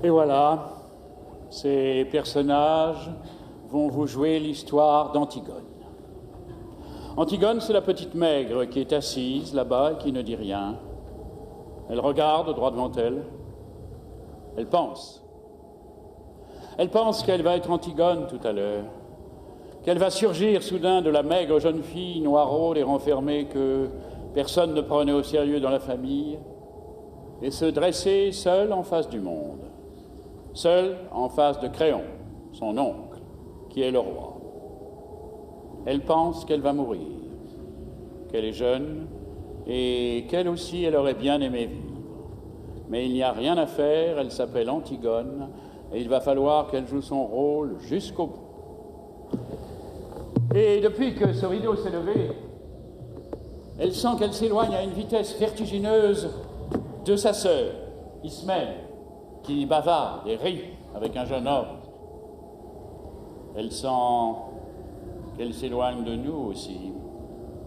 Et voilà, ces personnages vont vous jouer l'histoire d'Antigone. Antigone, c'est la petite maigre qui est assise là-bas et qui ne dit rien. Elle regarde droit devant elle. Elle pense. Elle pense qu'elle va être Antigone tout à l'heure, qu'elle va surgir soudain de la maigre jeune fille noiraude et renfermée que personne ne prenait au sérieux dans la famille, et se dresser seule en face du monde, seule en face de Créon, son oncle, qui est le roi. Elle pense qu'elle va mourir, qu'elle est jeune, et qu'elle aussi, elle aurait bien aimé vivre. Mais il n'y a rien à faire, elle s'appelle Antigone, et il va falloir qu'elle joue son rôle jusqu'au bout. Et depuis que ce rideau s'est levé, elle sent qu'elle s'éloigne à une vitesse vertigineuse de sa sœur, Ismène, qui bavarde et rit avec un jeune homme. Elle sent qu'elle s'éloigne de nous aussi,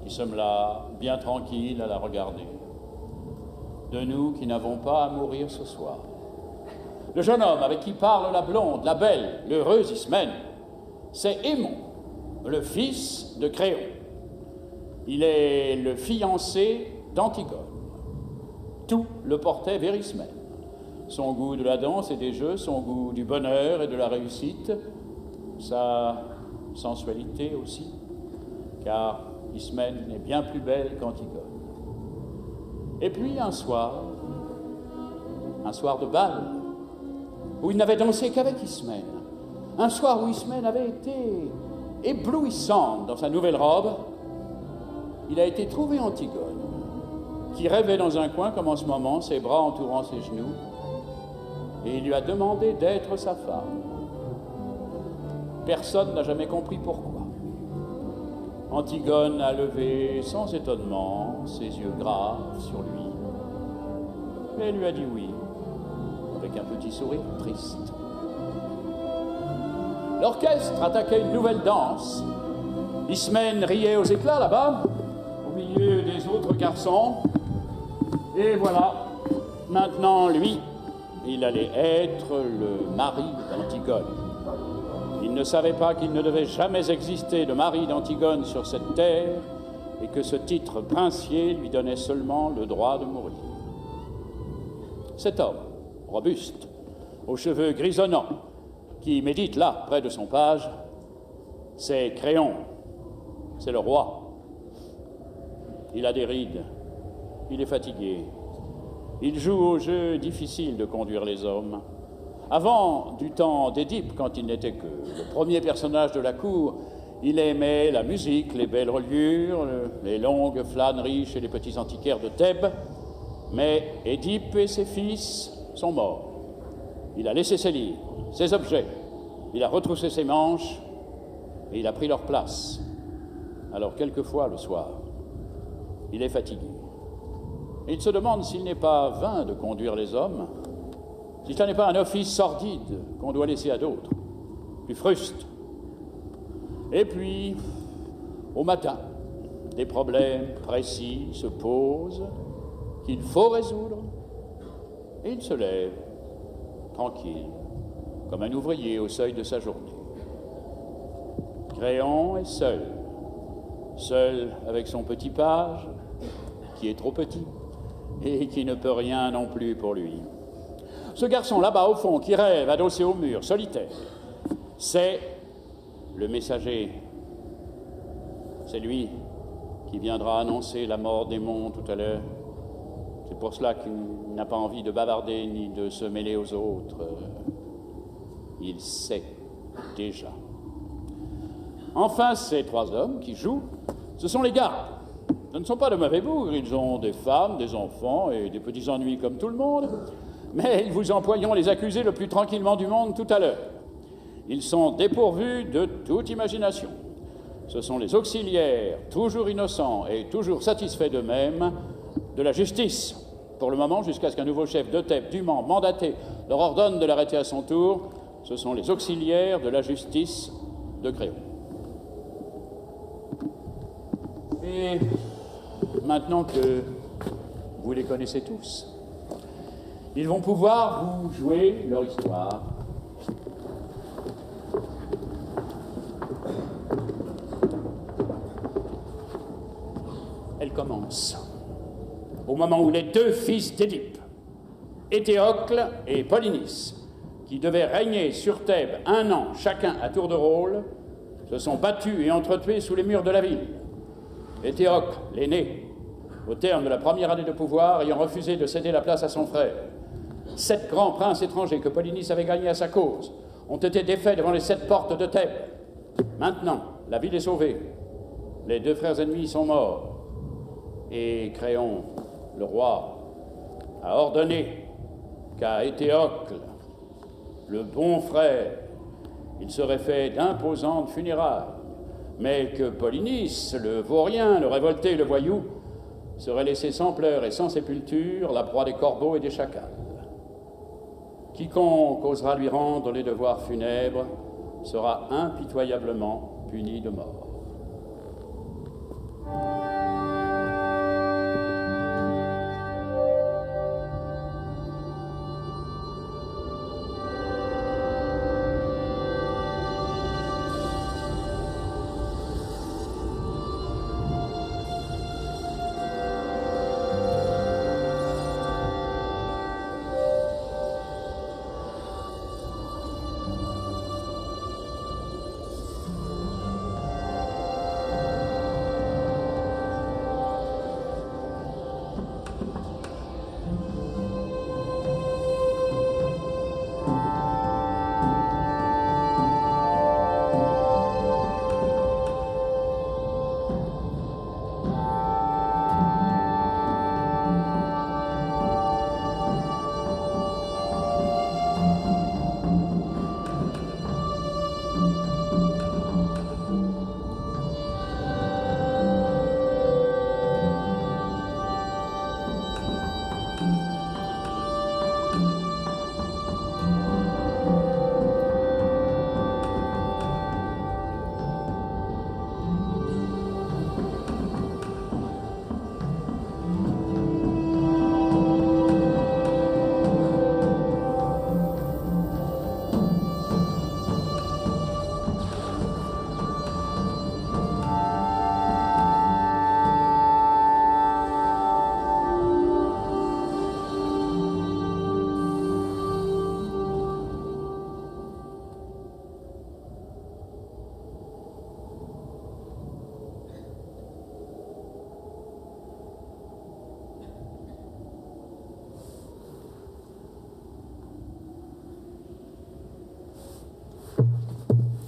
qui sommes là, bien tranquilles à la regarder. De nous qui n'avons pas à mourir ce soir. Le jeune homme avec qui parle la blonde, la belle, l'heureuse Ismène, c'est Aimon, le fils de Créon. Il est le fiancé d'Antigone. Tout le portait vers Ismène. Son goût de la danse et des jeux, son goût du bonheur et de la réussite, sa sensualité aussi, car Ismène est bien plus belle qu'Antigone. Et puis un soir de bal, où il n'avait dansé qu'avec Ismène, un soir où Ismène avait été éblouissante dans sa nouvelle robe, il a été trouvé Antigone, qui rêvait dans un coin comme en ce moment, ses bras entourant ses genoux, et il lui a demandé d'être sa femme. Personne n'a jamais compris pourquoi. Antigone a levé sans étonnement ses yeux graves sur lui, et lui a dit oui, avec un petit sourire triste. L'orchestre attaquait une nouvelle danse. Ismène riait aux éclats là-bas, au milieu des autres garçons. Et voilà, maintenant lui, il allait être le mari d'Antigone. Il ne savait pas qu'il ne devait jamais exister de mari d'Antigone sur cette terre et que ce titre princier lui donnait seulement le droit de mourir. Cet homme, robuste, aux cheveux grisonnants, qui médite là, près de son page, c'est Créon, c'est le roi. Il a des rides, il est fatigué, il joue au jeu difficile de conduire les hommes. Avant, du temps d'Édipe, quand il n'était que le premier personnage de la cour, il aimait la musique, les belles reliures, les longues flâneries chez les petits antiquaires de Thèbes. Mais Édipe et ses fils sont morts. Il a laissé ses livres, ses objets, il a retroussé ses manches et il a pris leur place. Alors quelquefois, le soir, il est fatigué. Et il se demande s'il n'est pas vain de conduire les hommes, si ce n'est pas un office sordide qu'on doit laisser à d'autres, plus fruste. Et puis, au matin, des problèmes précis se posent qu'il faut résoudre, et il se lève, tranquille, comme un ouvrier au seuil de sa journée. Créon est seul avec son petit page, qui est trop petit, et qui ne peut rien non plus pour lui. Ce garçon là-bas au fond, qui rêve, adossé au mur, solitaire, c'est le messager. C'est lui qui viendra annoncer la mort d'Aimon tout à l'heure. C'est pour cela qu'il n'a pas envie de bavarder ni de se mêler aux autres. Il sait déjà. Enfin, ces trois hommes qui jouent, ce sont les gardes. Ce ne sont pas de mauvais bougres, ils ont des femmes, des enfants et des petits ennuis comme tout le monde, mais ils vous emploieront les accusés le plus tranquillement du monde tout à l'heure. Ils sont dépourvus de toute imagination. Ce sont les auxiliaires, toujours innocents et toujours satisfaits d'eux-mêmes, de la justice, pour le moment, jusqu'à ce qu'un nouveau chef de Thèbes, dûment mandaté, leur ordonne de l'arrêter à son tour. Ce sont les auxiliaires de la justice de Créon. Et maintenant que vous les connaissez tous, Ils vont pouvoir vous jouer leur histoire. Elle commence au moment où les deux fils d'Édipe, Éthéocle et Polynice, qui devaient régner sur Thèbes 1 an chacun à tour de rôle, se sont battus et entretués sous les murs de la ville. Éthéocle, l'aîné, au terme de la première année de pouvoir, ayant refusé de céder la place à son frère. 7 grands princes étrangers que Polynice avait gagnés à sa cause ont été défaits devant les 7 portes de Thèbes. Maintenant, la ville est sauvée. Les 2 frères ennemis sont morts. Et Créon, le roi, a ordonné qu'à Éthéocle, le bon frère, il serait fait d'imposantes funérailles, mais que Polynice, le vaurien, le révolté, le voyou, serait laissé sans pleurs et sans sépulture, la proie des corbeaux et des chacals. Quiconque osera lui rendre les devoirs funèbres sera impitoyablement puni de mort.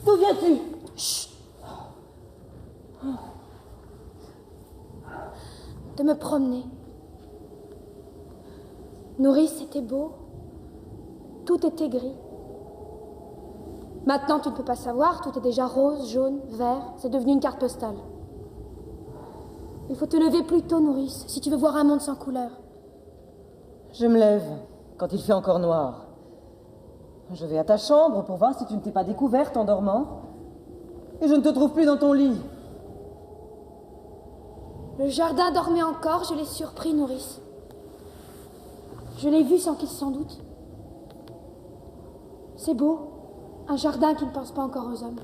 D'où viens-tu? Chut. De me promener. Nourrice, c'était beau. Tout était gris. Maintenant, tu ne peux pas savoir, tout est déjà rose, jaune, vert. C'est devenu une carte postale. Il faut te lever plus tôt, Nourrice, si tu veux voir un monde sans couleur. Je me lève quand il fait encore noir. Je vais à ta chambre pour voir si tu ne t'es pas découverte en dormant. Et je ne te trouve plus dans ton lit. Le jardin dormait encore, je l'ai surpris, Nourrice. Je l'ai vu sans qu'il s'en doute. C'est beau, un jardin qui ne pense pas encore aux hommes.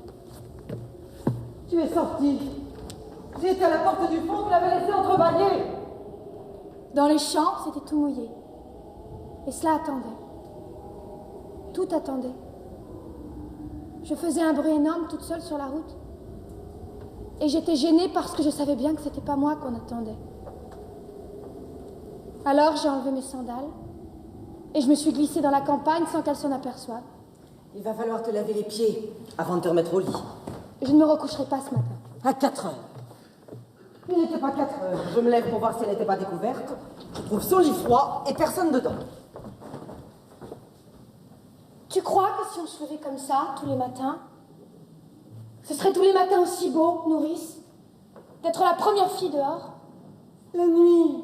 Tu es sortie. J'étais à la porte du fond, tu l'avais laissé entrebâillée. Dans les champs, c'était tout mouillé. Et cela attendait. Tout attendait. Je faisais un bruit énorme toute seule sur la route. Et j'étais gênée parce que je savais bien que c'était pas moi qu'on attendait. Alors j'ai enlevé mes sandales et je me suis glissée dans la campagne sans qu'elle s'en aperçoive. Il va falloir te laver les pieds avant de te remettre au lit. Je ne me recoucherai pas ce matin. À 4 heures. Il n'était pas 4 heures. Je me lève pour voir si elle n'était pas découverte. Je trouve son lit froid et personne dedans. Tu crois que si on se levait comme ça, tous les matins, ce serait tous les matins aussi beau, Nourrice, d'être la première fille dehors? La nuit.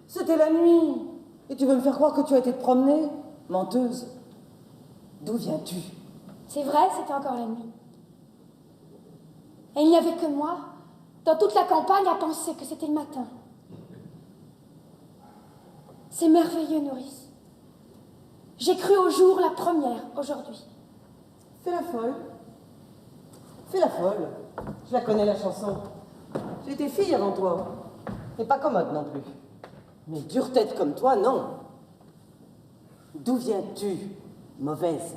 C'était la nuit. Et tu veux me faire croire que tu as été te promener? Menteuse. D'où viens-tu? C'est vrai, c'était encore la nuit. Et il n'y avait que moi, dans toute la campagne, à penser que c'était le matin. C'est merveilleux, Nourrice. J'ai cru au jour la première, aujourd'hui. Fais la folle. Fais la folle. Je la connais, la chanson. J'étais fille avant toi. Et pas commode non plus. Mais dure tête comme toi, non. D'où viens-tu, mauvaise?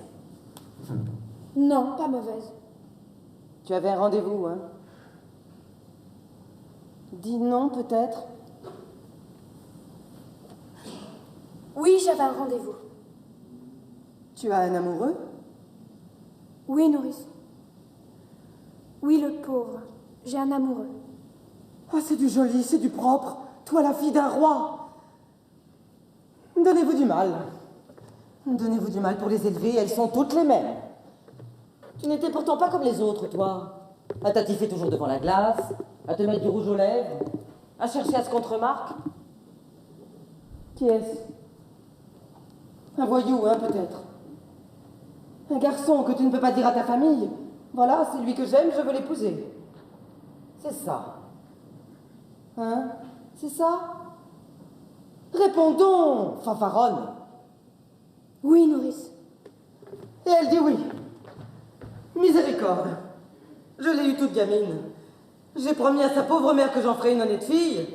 Non, pas mauvaise. Tu avais un rendez-vous, hein? Dis non, peut-être. Oui, j'avais un rendez-vous. Tu as un amoureux? Oui, nourrice. Oui, le pauvre. J'ai un amoureux. Oh, c'est du joli, c'est du propre. Toi, la fille d'un roi. Donnez-vous du mal. Donnez-vous du mal pour les élever, elles sont toutes les mêmes. Tu n'étais pourtant pas comme les autres, toi. À t'attiffer toujours devant la glace, à te mettre du rouge aux lèvres, à chercher à ce qu'on te remarque. Qui est-ce? Un voyou, hein, peut-être. Un garçon que tu ne peux pas dire à ta famille. Voilà, c'est lui que j'aime, je veux l'épouser. C'est ça. Hein? C'est ça? Réponds donc, fanfaronne. Oui, nourrice. Et elle dit oui. Miséricorde. Je l'ai eue toute gamine. J'ai promis à sa pauvre mère que j'en ferais une honnête fille.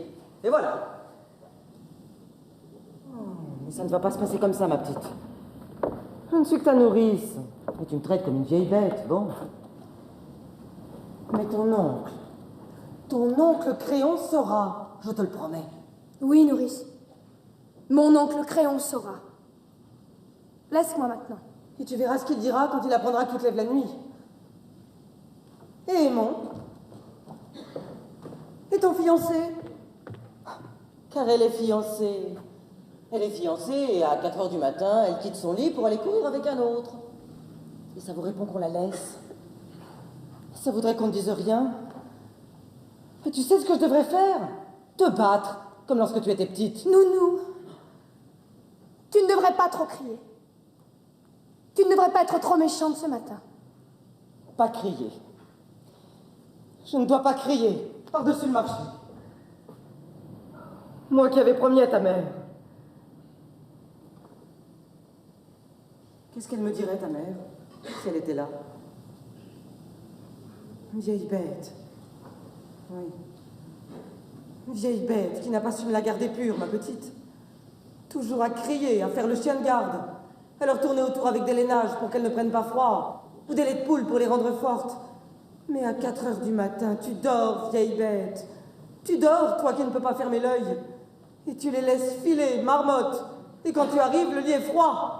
Et voilà. Mais ça ne va pas se passer comme ça, ma petite. Je ne suis que ta nourrice. Et tu me traites comme une vieille bête, bon. Mais ton oncle Créon saura, je te le promets. Oui, nourrice. Mon oncle Créon saura. Laisse-moi maintenant. Et tu verras ce qu'il dira quand il apprendra que tu te lèves la nuit. Et Aimon? Et ton fiancé? Car elle est fiancée. Elle est fiancée et à 4 heures du matin, elle quitte son lit pour aller courir avec un autre. Et ça vous répond qu'on la laisse. Ça voudrait qu'on ne dise rien. Mais tu sais ce que je devrais faire? Te battre, comme lorsque tu étais petite. Nounou, tu ne devrais pas trop crier. Tu ne devrais pas être trop méchante ce matin. Pas crier. Je ne dois pas crier par-dessus le marché. Moi qui avais promis à ta mère. Qu'est-ce qu'elle me dirait, ta mère, si elle était là? Une vieille bête. Oui. Une vieille bête qui n'a pas su me la garder pure, ma petite. Toujours à crier, à faire le chien de garde, à leur tourner autour avec des lainages pour qu'elles ne prennent pas froid, ou des laits de poule pour les rendre fortes. Mais à 4 heures du matin, tu dors, vieille bête. Tu dors, toi qui ne peux pas fermer l'œil. Et tu les laisses filer, marmotte. Et quand tu arrives, le lit est froid.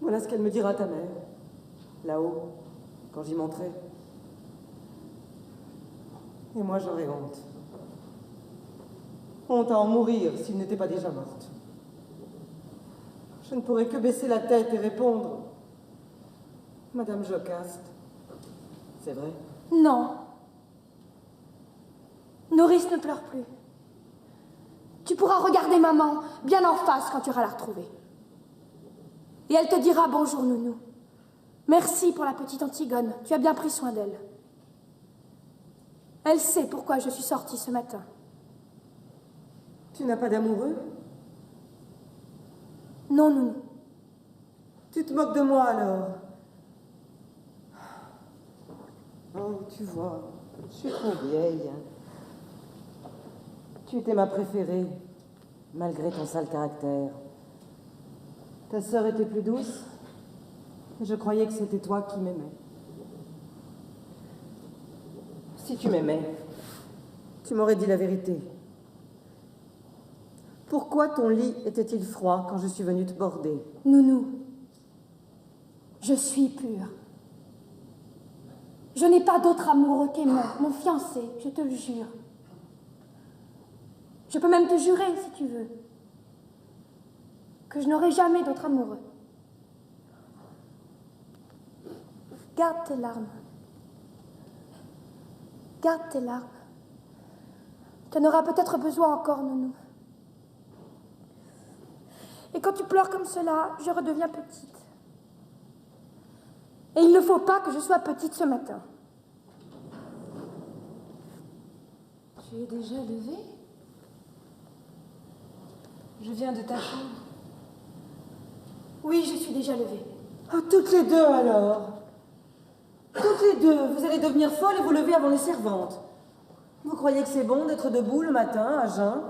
Voilà ce qu'elle me dira, ta mère, là-haut, quand j'y monterai. Et moi, j'aurais honte. Honte à en mourir s'il n'était pas déjà morte. Je ne pourrais que baisser la tête et répondre: Madame Jocaste, c'est vrai? Non. Nourrice ne pleure plus. Tu pourras regarder maman bien en face quand tu iras la retrouver. Et elle te dira bonjour, nounou. Merci pour la petite Antigone, tu as bien pris soin d'elle. Elle sait pourquoi je suis sortie ce matin. Tu n'as pas d'amoureux? Non, nounou. Tu te moques de moi alors? Oh, tu vois, je suis trop vieille. Tu étais ma préférée, malgré ton sale caractère. Ta sœur était plus douce, et je croyais que c'était toi qui m'aimais. Si tu m'aimais, tu m'aurais dit la vérité. Pourquoi ton lit était-il froid quand je suis venue te border? Nounou, je suis pure. Je n'ai pas d'autre amoureux qu'Aimon, mon fiancé, je te le jure. Je peux même te jurer, si tu veux, que je n'aurai jamais d'autre amoureux. Garde tes larmes. Garde tes larmes. Tu en auras peut-être besoin encore, nounou. Et quand tu pleures comme cela, je redeviens petite. Et il ne faut pas que je sois petite ce matin. Tu es déjà levée? Je viens de ta chambre. Oui, je suis déjà levée. Ah, toutes les deux alors. Toutes les deux, vous allez devenir folles et vous lever avant les servantes. Vous croyez que c'est bon d'être debout le matin à jeun?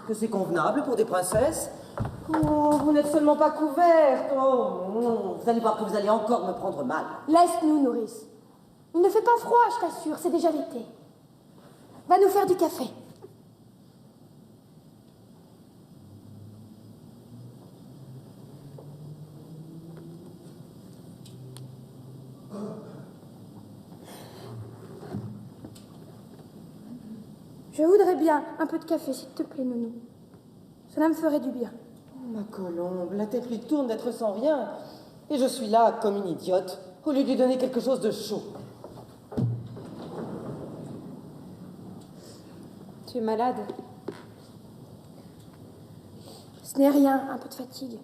Que c'est convenable pour des princesses? Oh, vous n'êtes seulement pas couvertes. Oh non, vous allez voir que vous allez encore me prendre mal. Laisse-nous, nourrice. Il ne fait pas froid, je t'assure, c'est déjà l'été. Va nous faire du café. Je voudrais bien un peu de café, s'il te plaît, Nounou. Cela me ferait du bien. Oh, ma colombe, la tête lui tourne d'être sans rien. Et je suis là comme une idiote, au lieu de lui donner quelque chose de chaud. Tu es malade? Ce n'est rien, un peu de fatigue.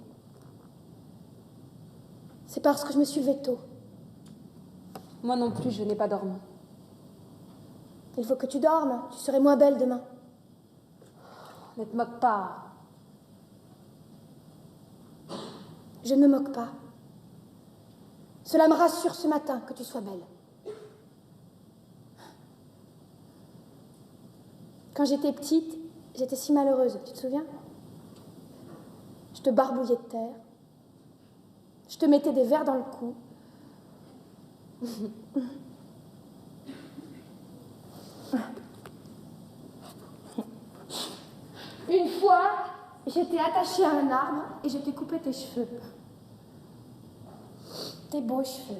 C'est parce que je me suis levée tôt. Moi non plus, je n'ai pas dormi. Il faut que tu dormes, tu serais moins belle demain. Ne te moque pas. Je ne me moque pas. Cela me rassure ce matin que tu sois belle. Quand j'étais petite, j'étais si malheureuse, tu te souviens? Je te barbouillais de terre. Je te mettais des vers dans le cou. Une fois, j'étais attachée à un arbre et je t'ai coupé tes cheveux. Tes beaux cheveux.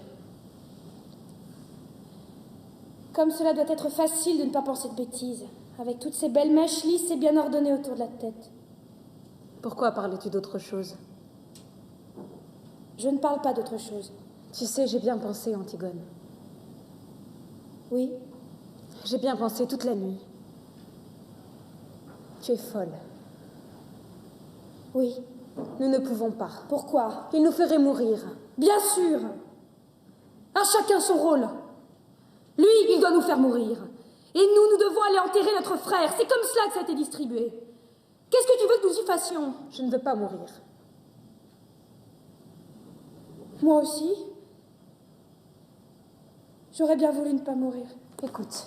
Comme cela doit être facile de ne pas penser de bêtises, avec toutes ces belles mèches lisses et bien ordonnées autour de la tête. Pourquoi parlais-tu d'autre chose? Je ne parle pas d'autre chose. Tu sais, j'ai bien pensé, Antigone. Oui? J'ai bien pensé toute la nuit. Tu es folle. Oui. Nous ne pouvons pas. Pourquoi? Il nous ferait mourir. Bien sûr! À chacun son rôle. Lui, il doit nous faire mourir. Et nous devons aller enterrer notre frère. C'est comme cela que ça a été distribué. Qu'est-ce que tu veux que nous y fassions? Je ne veux pas mourir. Moi aussi. J'aurais bien voulu ne pas mourir. Écoute.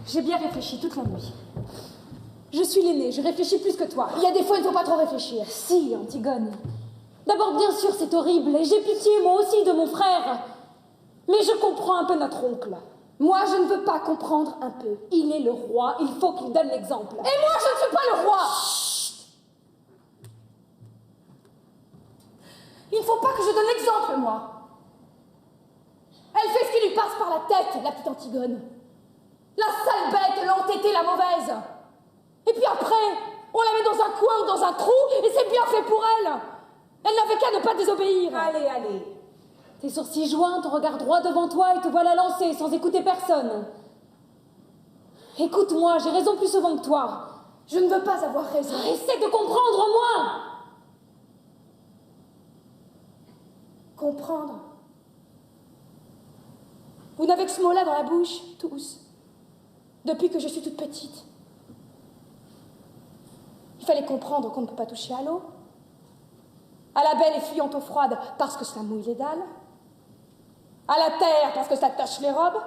J'ai bien réfléchi toute la nuit. Je suis l'aînée, je réfléchis plus que toi. Il y a des fois, il ne faut pas trop réfléchir. Si, Antigone. D'abord, bien sûr, c'est horrible, et j'ai pitié, moi aussi, de mon frère. Mais je comprends un peu notre oncle. Moi, je ne veux pas comprendre un peu. Il est le roi, il faut qu'il donne l'exemple. Et moi, je ne suis pas le roi! Chut! Il ne faut pas que je donne l'exemple, moi. Elle fait ce qui lui passe par la tête, la petite Antigone. La sale bête, l'entêtée, la mauvaise. Et puis après, on la met dans un coin ou dans un trou, et c'est bien fait pour elle. Elle n'avait qu'à ne pas désobéir. Allez, allez. Tes sourcils joints, ton regard droit devant toi, et te voilà lancé sans écouter personne. Écoute-moi, j'ai raison plus souvent que toi. Je ne veux pas avoir raison. Essaie de comprendre, au moins. Comprendre. Vous n'avez que ce mot-là dans la bouche, tous. Depuis que je suis toute petite. Il fallait comprendre qu'on ne peut pas toucher à l'eau. À la belle et fuyante eau froide parce que ça mouille les dalles. À la terre parce que ça tache les robes.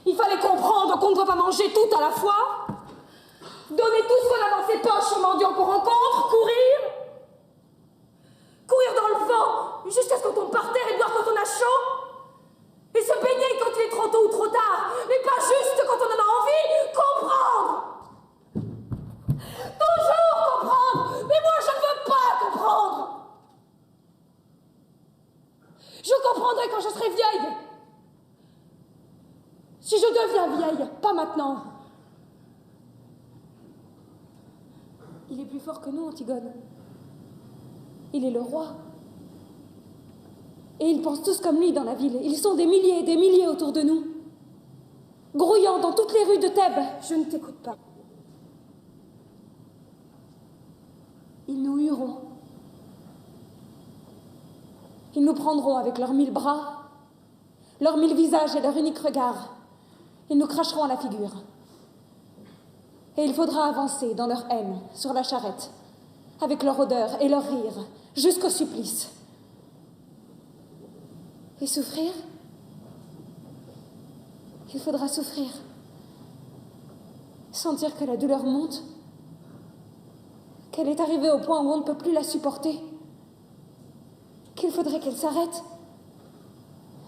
Il fallait comprendre qu'on ne doit pas manger tout à la fois. Donner tout ce qu'on a dans ses poches aux mendiants qu'on rencontre. Courir. Courir dans le vent jusqu'à ce qu'on tombe par terre et boire quand on a chaud. Et se baigner quand il est trop tôt ou trop tard. Mais pas juste quand on en a envie. Comprendre. Toujours comprendre. Mais moi, je ne veux pas comprendre. Je comprendrai quand je serai vieille. Si je deviens vieille, pas maintenant. Il est plus fort que nous, Antigone. Il est le roi. Et ils pensent tous comme lui dans la ville. Ils sont des milliers autour de nous. Grouillant dans toutes les rues de Thèbes. Je ne t'écoute pas. Ils nous hueront. Ils nous prendront avec leurs 1000 bras, leurs 1000 visages et leur unique regard. Ils nous cracheront à la figure. Et il faudra avancer dans leur haine, sur la charrette, avec leur odeur et leur rire, jusqu'au supplice. Et souffrir? Il faudra souffrir. Sentir que la douleur monte, qu'elle est arrivée au point où on ne peut plus la supporter, qu'il faudrait qu'elle s'arrête,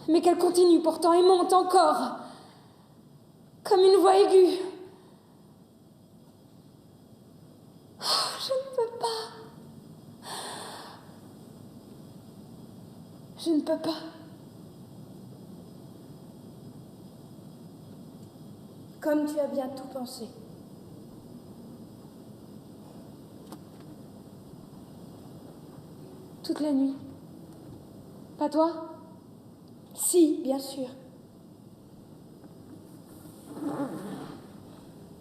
mais qu'elle continue pourtant et monte encore, comme une voix aiguë. Oh, je ne peux pas. Je ne peux pas. Comme tu as bien tout pensé. Toute la nuit. Pas toi? Si, bien sûr.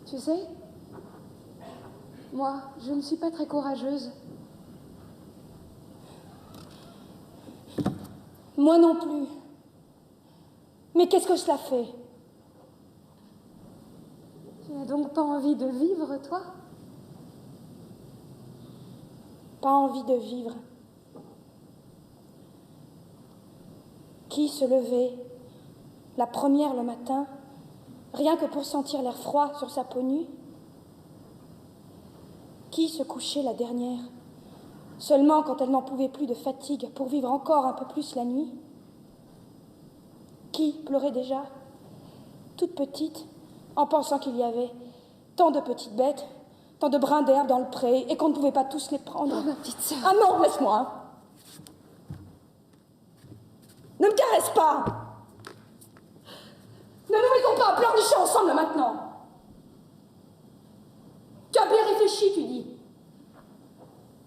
Tu sais, moi, je ne suis pas très courageuse. Moi non plus. Mais qu'est-ce que cela fait? Tu n'as donc pas envie de vivre, toi? Pas envie de vivre. Qui se levait, la première le matin, rien que pour sentir l'air froid sur sa peau nue? Qui se couchait la dernière, seulement quand elle n'en pouvait plus de fatigue pour vivre encore un peu plus la nuit? Qui pleurait déjà, toute petite, en pensant qu'il y avait tant de petites bêtes, tant de brins d'herbe dans le pré, et qu'on ne pouvait pas tous les prendre? Oh, ma petite sœur. Ah non, laisse-moi! Ne me caresse pas! Ne nous mettons pas à pleurnicher ensemble maintenant! Tu as bien réfléchi, tu dis.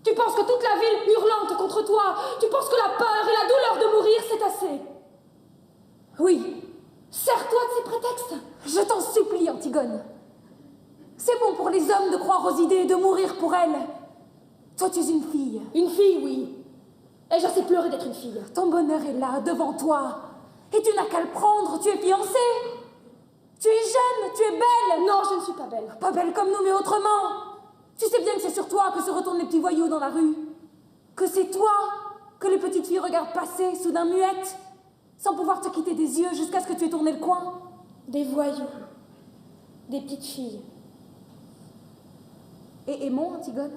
Tu penses que toute la ville hurlante contre toi, tu penses que la peur et la douleur de mourir, c'est assez. Oui, sers-toi de ces prétextes. Je t'en supplie, Antigone. C'est bon pour les hommes de croire aux idées et de mourir pour elles. Toi, tu es une fille. Une fille, oui. Et je sais pleurer d'être une fille. Ton bonheur est là, devant toi. Et tu n'as qu'à le prendre, tu es fiancée. Tu es jeune, tu es belle. Non, je ne suis pas belle. Pas belle comme nous, mais autrement. Tu sais bien que c'est sur toi que se retournent les petits voyous dans la rue. Que c'est toi que les petites filles regardent passer, soudain muettes, sans pouvoir te quitter des yeux jusqu'à ce que tu aies tourné le coin. Des voyous. Des petites filles. Et aimons, Antigone.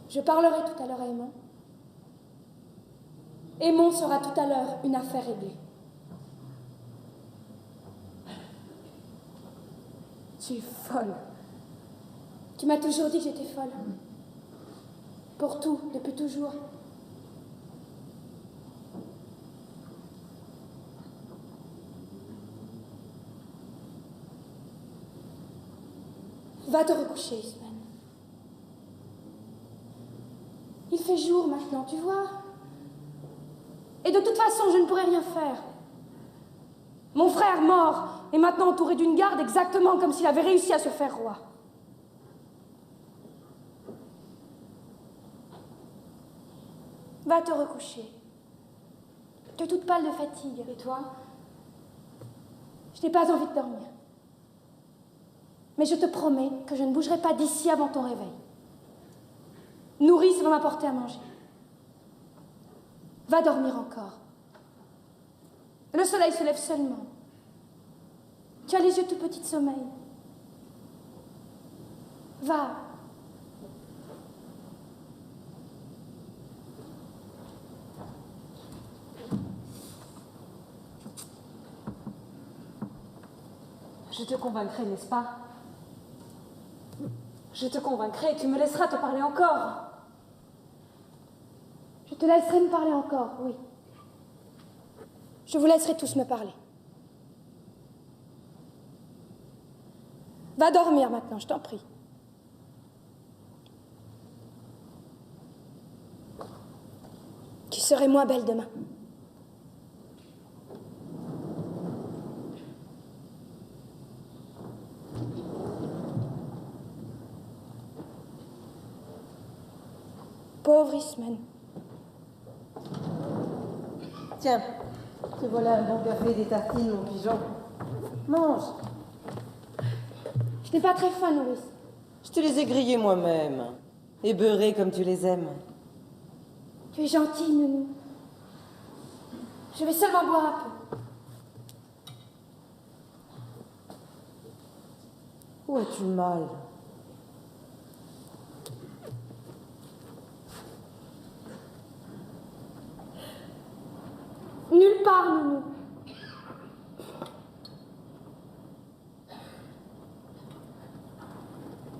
Je parlerai tout à l'heure à Aimon. Aimon sera tout à l'heure une affaire réglée. Tu es folle. Tu m'as toujours dit que j'étais folle. Pour tout, depuis toujours. Va te recoucher, Ismène. Il fait jour maintenant, tu vois. Et de toute façon, je ne pourrai rien faire. Mon frère mort est maintenant entouré d'une garde exactement comme s'il avait réussi à se faire roi. Va te recoucher. Tu es toute pâle de fatigue. Et toi? Je n'ai pas envie de dormir. Mais je te promets que je ne bougerai pas d'ici avant ton réveil. Nourrice va m'apporter à manger. Va dormir encore. Le soleil se lève seulement. Tu as les yeux tout petits de sommeil. Va. Je te convaincrai, n'est-ce pas? Je te convaincrai, tu me laisseras te parler encore. Je te laisserai me parler encore, oui. Je vous laisserai tous me parler. Va dormir maintenant, je t'en prie. Tu serai moins belle demain. Pauvre Ismène. Tiens, te voilà un bon café et des tartines, mon pigeon. Mange. Je n'ai pas très faim, nourrice. Je te les ai grillés moi-même. Et beurrés comme tu les aimes. Tu es gentille, Nounou. Je vais seulement boire un peu. Où as-tu mal? Nulle part, Nounou.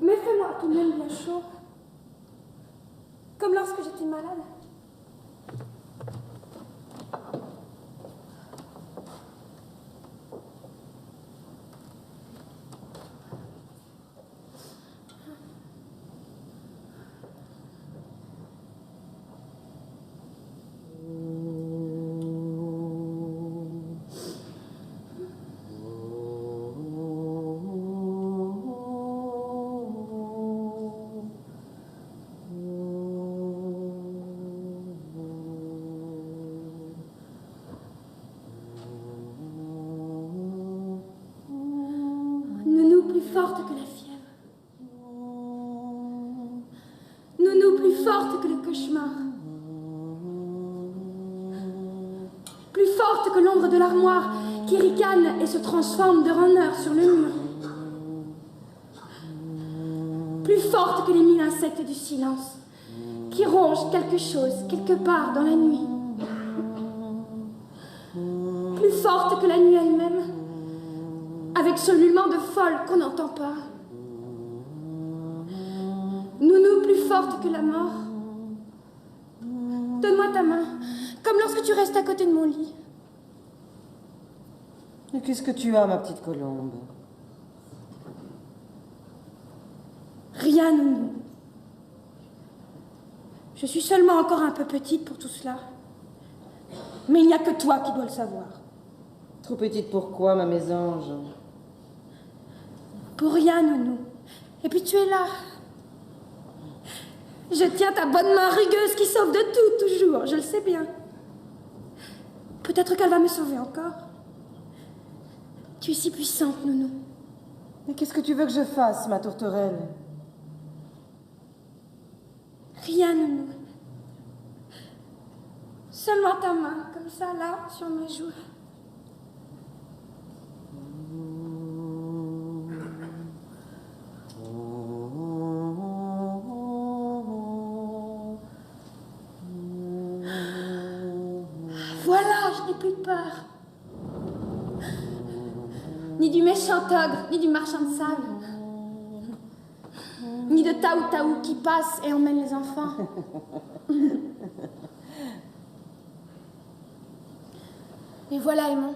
Mais fais-moi tout de même bien chaud. Comme lorsque j'étais malade. Forte que la fièvre. Nounou plus forte que le cauchemar. Plus forte que l'ombre de l'armoire qui ricane et se transforme d'heure en heure sur le mur. Plus forte que les 1000 insectes du silence qui rongent quelque chose quelque part dans la nuit. Plus forte que la nuit elle-même, avec ce ululement de folle qu'on n'entend pas. Nounou plus forte que la mort. Donne-moi ta main, comme lorsque tu restes à côté de mon lit. Et qu'est-ce que tu as, ma petite colombe? Rien, Nounou. Je suis seulement encore un peu petite pour tout cela. Mais il n'y a que toi qui dois le savoir. Trop petite pour quoi, ma mésange? Pour rien, Nounou. Et puis tu es là. Je tiens ta bonne main rugueuse qui sauve de tout, toujours. Je le sais bien. Peut-être qu'elle va me sauver encore. Tu es si puissante, Nounou. Mais qu'est-ce que tu veux que je fasse, ma tourterelle? Rien, Nounou. Seulement ta main, comme ça, là, sur mes joues. Voilà, je n'ai plus de peur. Ni du méchant ogre, ni du marchand de sable. Ni de Taou-Taou qui passe et emmène les enfants. Et voilà, Aimon.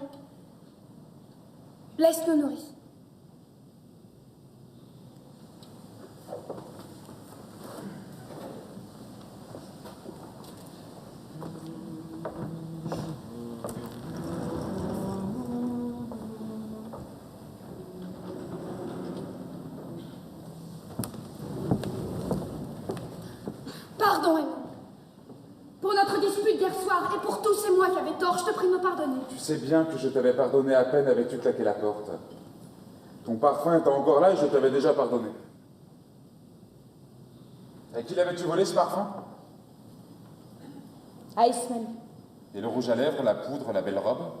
Laisse-nous nourrir. Pardon, Aimon. Pour notre dispute d'hier soir et pour tout, c'est moi qui avais tort. Je te prie de me pardonner. Tu sais bien que je t'avais pardonné à peine avais-tu claqué la porte. Ton parfum était encore là et je t'avais déjà pardonné. À qui l'avais-tu volé ce parfum? À Ismaël. Et le rouge à lèvres, la poudre, la belle robe?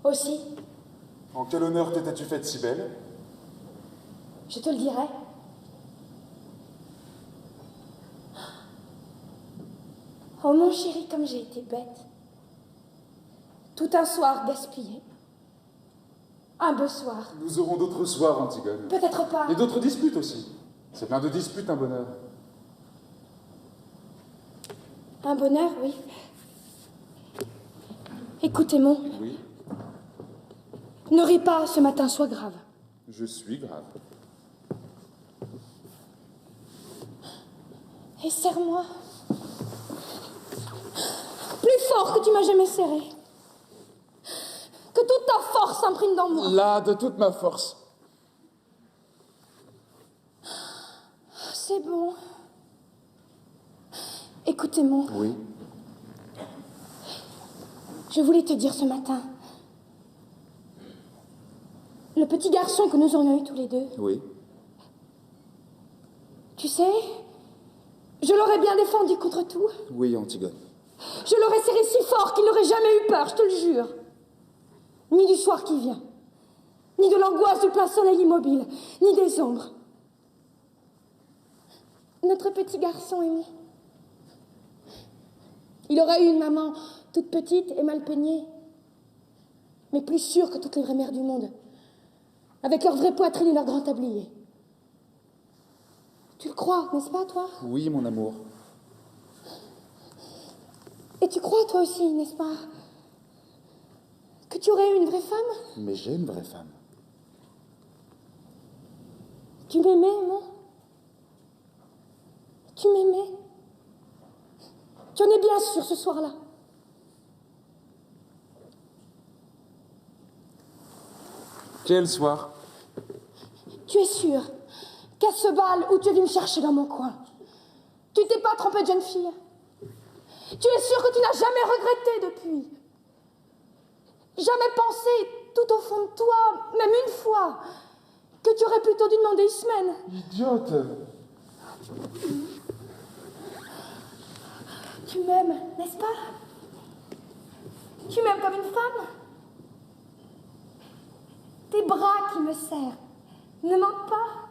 Aussi. En quel honneur t'étais-tu faite si belle? Je te le dirai. Oh mon chéri, comme j'ai été bête. Tout un soir gaspillé. Un beau soir. Nous aurons d'autres soirs, Antigone. Peut-être pas. Et d'autres disputes aussi. C'est plein de disputes, un bonheur. Un bonheur, oui. Écoute, Aimon. Oui, Ne ris pas, ce matin, sois grave. je suis grave. Et serre-moi. Plus fort que tu m'as jamais serré. Que toute ta force s'imprime dans moi. Là, de toute ma force. C'est bon. Écoute, Aimon. Oui. Je voulais te dire ce matin. Le petit garçon que nous aurions eu tous les deux. Oui. Tu sais, je l'aurais bien défendu contre tout. Oui, Antigone. Je l'aurais serré si fort qu'il n'aurait jamais eu peur, je te le jure. Ni du soir qui vient, ni de l'angoisse du plein soleil immobile, ni des ombres. Notre petit garçon aimé. Il aurait eu une maman toute petite et mal peignée, mais plus sûre que toutes les vraies mères du monde, avec leur vraie poitrine et leur grand tablier. Tu le crois, n'est-ce pas, toi? Oui, mon amour. Et tu crois, toi aussi, n'est-ce pas, que tu aurais eu une vraie femme? Mais j'ai une vraie femme. Tu m'aimais, moi? Tu m'aimais? Tu en es bien sûr ce soir-là? Quel soir? Tu es sûr qu'à ce bal où tu es venu me chercher dans mon coin, tu t'es pas trompé de jeune fille? Tu es sûr que tu n'as jamais regretté depuis? Jamais pensé, tout au fond de toi, même une fois, que tu aurais plutôt dû demander Ismène? Idiote! Tu m'aimes, n'est-ce pas? Tu m'aimes comme une femme? Tes bras qui me serrent ne mentent pas?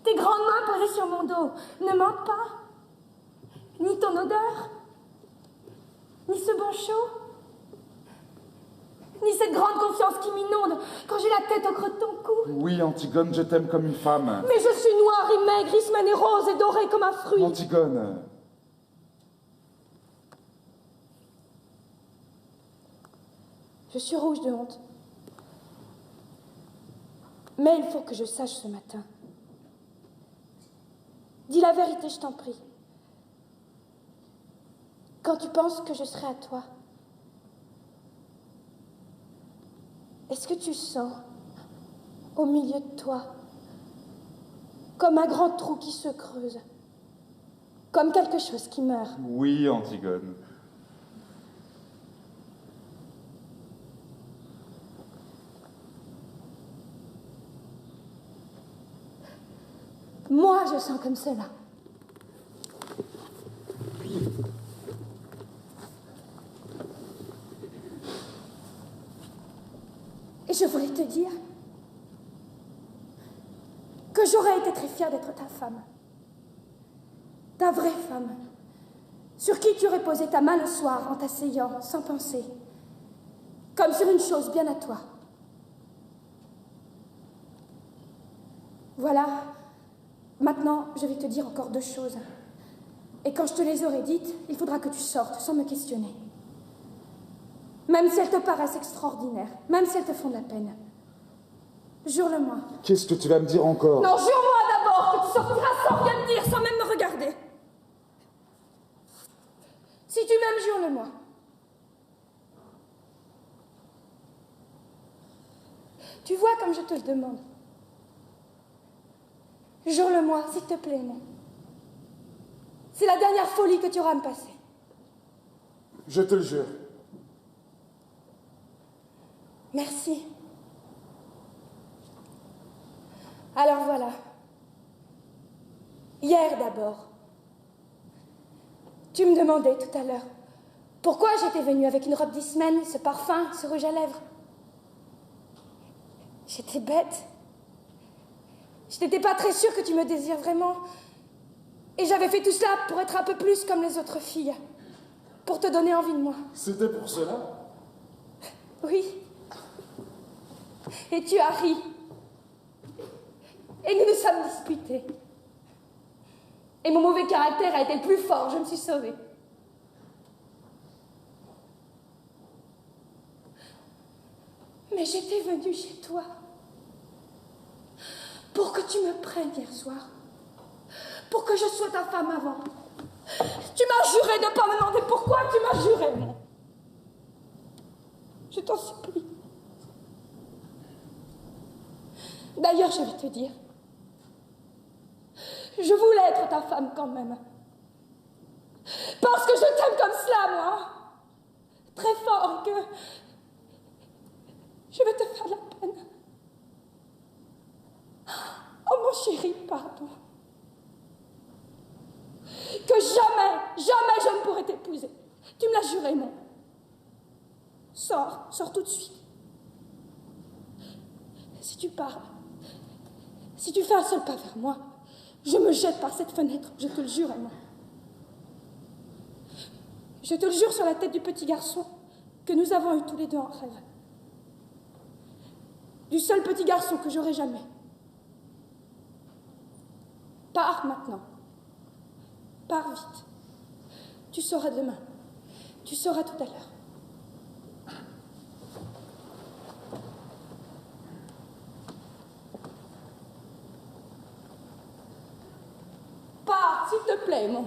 Tes grandes mains posées sur mon dos ne mentent pas? Ni ton odeur? Ni ce bon chaud? Ni cette grande confiance qui m'inonde quand j'ai la tête au creux de ton cou? Oui, Antigone, je t'aime comme une femme. Mais je suis noire et maigre, Ismène est rose et dorée comme un fruit. Antigone. Je suis rouge de honte. Mais il faut que je sache ce matin. Dis la vérité, je t'en prie. Quand tu penses que je serai à toi, est-ce que tu sens, au milieu de toi, comme un grand trou qui se creuse, comme quelque chose qui meurt? Oui, Antigone. Moi, je sens comme cela. Et je voulais te dire que j'aurais été très fière d'être ta femme. Ta vraie femme, sur qui tu aurais posé ta main le soir en t'asseyant, sans penser, comme sur une chose bien à toi. Voilà. Maintenant, je vais te dire encore 2 choses. Et quand je te les aurai dites, il faudra que tu sortes sans me questionner. Même si elles te paraissent extraordinaires, même si elles te font de la peine. Jure-le-moi. Qu'est-ce que tu vas me dire encore? Non, jure-moi d'abord que tu sortiras sans rien me dire, sans même me regarder. Si tu m'aimes, jure-le-moi. Tu vois comme je te le demande. Jure-le-moi, s'il te plaît, non. C'est la dernière folie que tu auras à me passer. Je te le jure. Merci. Alors voilà. Hier d'abord. Tu me demandais tout à l'heure pourquoi j'étais venue avec une robe d'Ismène, ce parfum, ce rouge à lèvres. J'étais bête. Je n'étais pas très sûre que tu me désires vraiment. Et j'avais fait tout cela pour être un peu plus comme les autres filles. Pour te donner envie de moi. C'était pour cela? Oui. Et tu as ri. Et nous nous sommes disputés. Et mon mauvais caractère a été le plus fort, je me suis sauvée. Mais j'étais venue chez toi pour que tu me prennes hier soir, pour que je sois ta femme avant. Tu m'as juré de ne pas me demander pourquoi, tu m'as juré, non. Je t'en supplie. D'ailleurs, je vais te dire, je voulais être ta femme quand même. Parce que je t'aime comme cela, moi. très fort et que je vais te faire de la peine. Oh mon chéri, pardon. Que jamais, jamais je ne pourrai t'épouser. Tu me l'as juré, non? Sors, sors tout de suite. Si tu pars, si tu fais un seul pas vers moi, je me jette par cette fenêtre, je te le jure, Aimant. Je te le jure sur la tête du petit garçon que nous avons eu tous les deux en rêve. Du seul petit garçon que j'aurai jamais. Pars maintenant. Pars vite. Tu sauras demain. Tu sauras tout à l'heure. Pars, s'il te plaît, Aimant.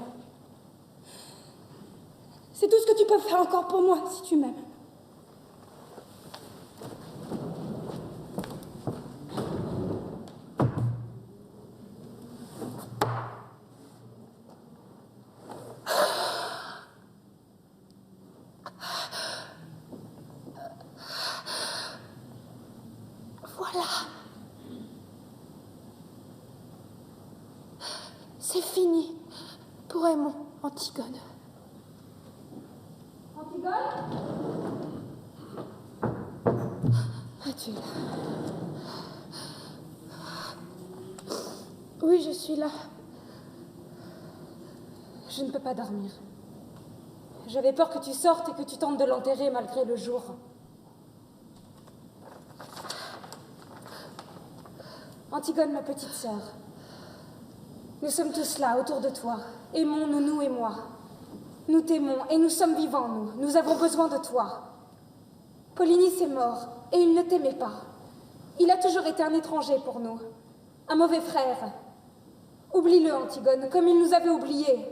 C'est tout ce que tu peux faire encore pour moi, si tu m'aimes. Voilà. C'est fini pour Aimant, Antigone. Antigone? Es-tu là? Oui, je suis là. Je ne peux pas dormir. J'avais peur que tu sortes et que tu tentes de l'enterrer malgré le jour. Antigone, ma petite sœur, nous sommes tous là, autour de toi. Aimons-nous, nous et moi. Nous t'aimons et nous sommes vivants, nous. Nous avons besoin de toi. Polynice est mort et il ne t'aimait pas. Il a toujours été un étranger pour nous. Un mauvais frère. Oublie-le, Antigone, comme il nous avait oubliés.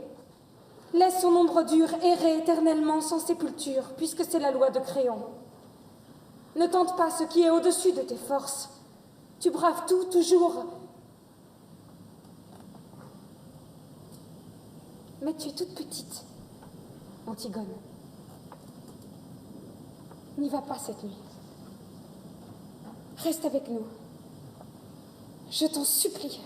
Laisse son ombre dure errer éternellement sans sépulture, puisque c'est la loi de Créon. Ne tente pas ce qui est au-dessus de tes forces. Tu braves tout, toujours. Mais tu es toute petite, Antigone. N'y va pas cette nuit. Reste avec nous. Je t'en supplie.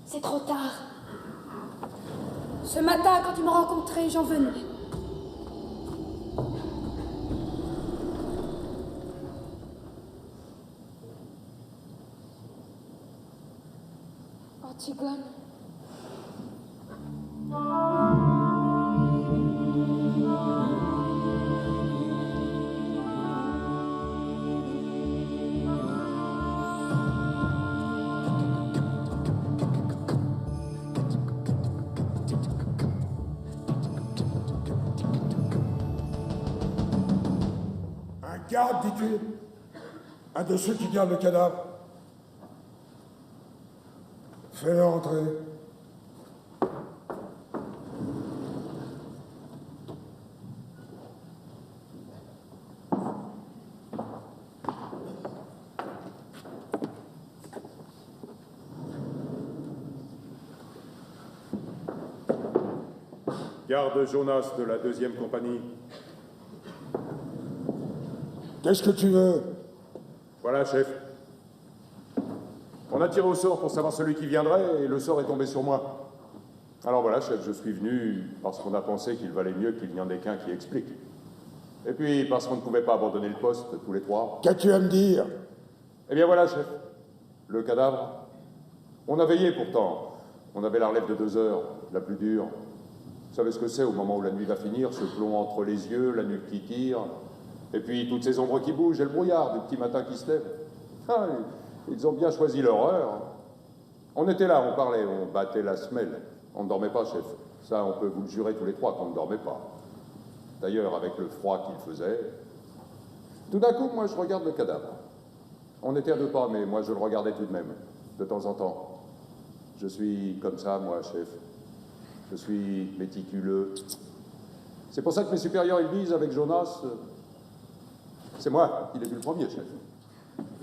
C'est trop tard. Ce matin, quand tu m'as rencontré, j'en venais. Antigone. Garde, dis-tu? Un de ceux qui gardent le cadavre. Fais-le entrer. Garde Jonas de la 2e compagnie. Qu'est-ce que tu veux? Voilà, chef. On a tiré au sort pour savoir celui qui viendrait et le sort est tombé sur moi. Alors voilà, chef, je suis venu parce qu'on a pensé qu'il valait mieux qu'il n'y en ait qu'un qui explique. Et puis parce qu'on ne pouvait pas abandonner le poste tous les trois. Qu'as-tu à me dire? Eh bien voilà, chef. Le cadavre. On a veillé pourtant. On avait la relève de 2 heures, la plus dure. Vous savez ce que c'est au moment où la nuit va finir, ce plomb entre les yeux, la nuque qui tire, et puis toutes ces ombres qui bougent et le brouillard du petit matin qui se lève. Ah, ils ont bien choisi leur heure. On était là, on parlait, on battait la semelle. On ne dormait pas, chef. Ça, on peut vous le jurer tous les trois qu'on ne dormait pas. D'ailleurs, avec le froid qu'il faisait, tout d'un coup, moi, je regarde le cadavre. On était à 2 pas, mais moi, je le regardais tout de même, de temps en temps. Je suis comme ça, moi, chef. Je suis méticuleux. C'est pour ça que mes supérieurs, ils disent, avec Jonas, c'est moi qui l'ai vu le premier, chef.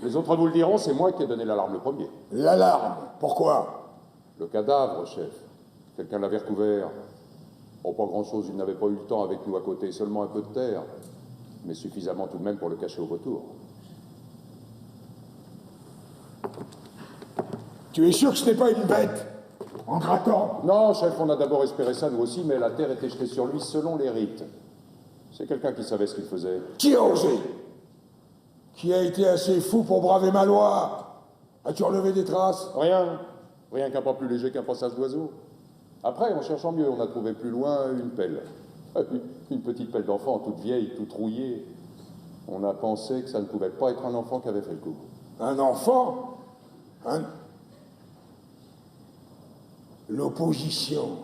Les autres vous le diront, c'est moi qui ai donné l'alarme le premier. L'alarme? Pourquoi? Le cadavre, chef. Quelqu'un l'avait recouvert. Oh, pas grand-chose, il n'avait pas eu le temps avec nous à côté, seulement un peu de terre. Mais suffisamment tout de même pour le cacher au retour. Tu es sûr que ce n'est pas une bête? En grattant? Non, chef, on a d'abord espéré ça, nous aussi, mais la terre était jetée sur lui selon les rites. C'est quelqu'un qui savait ce qu'il faisait. Qui a osé? Qui a été assez fou pour braver ma loi? As-tu relevé des traces? Rien. Rien qu'un pas plus léger qu'un passage d'oiseau. Après, en cherchant mieux, on a trouvé plus loin une pelle. Une petite pelle d'enfant, toute vieille, toute rouillée. On a pensé que ça ne pouvait pas être un enfant qui avait fait le coup. Un enfant? L'opposition.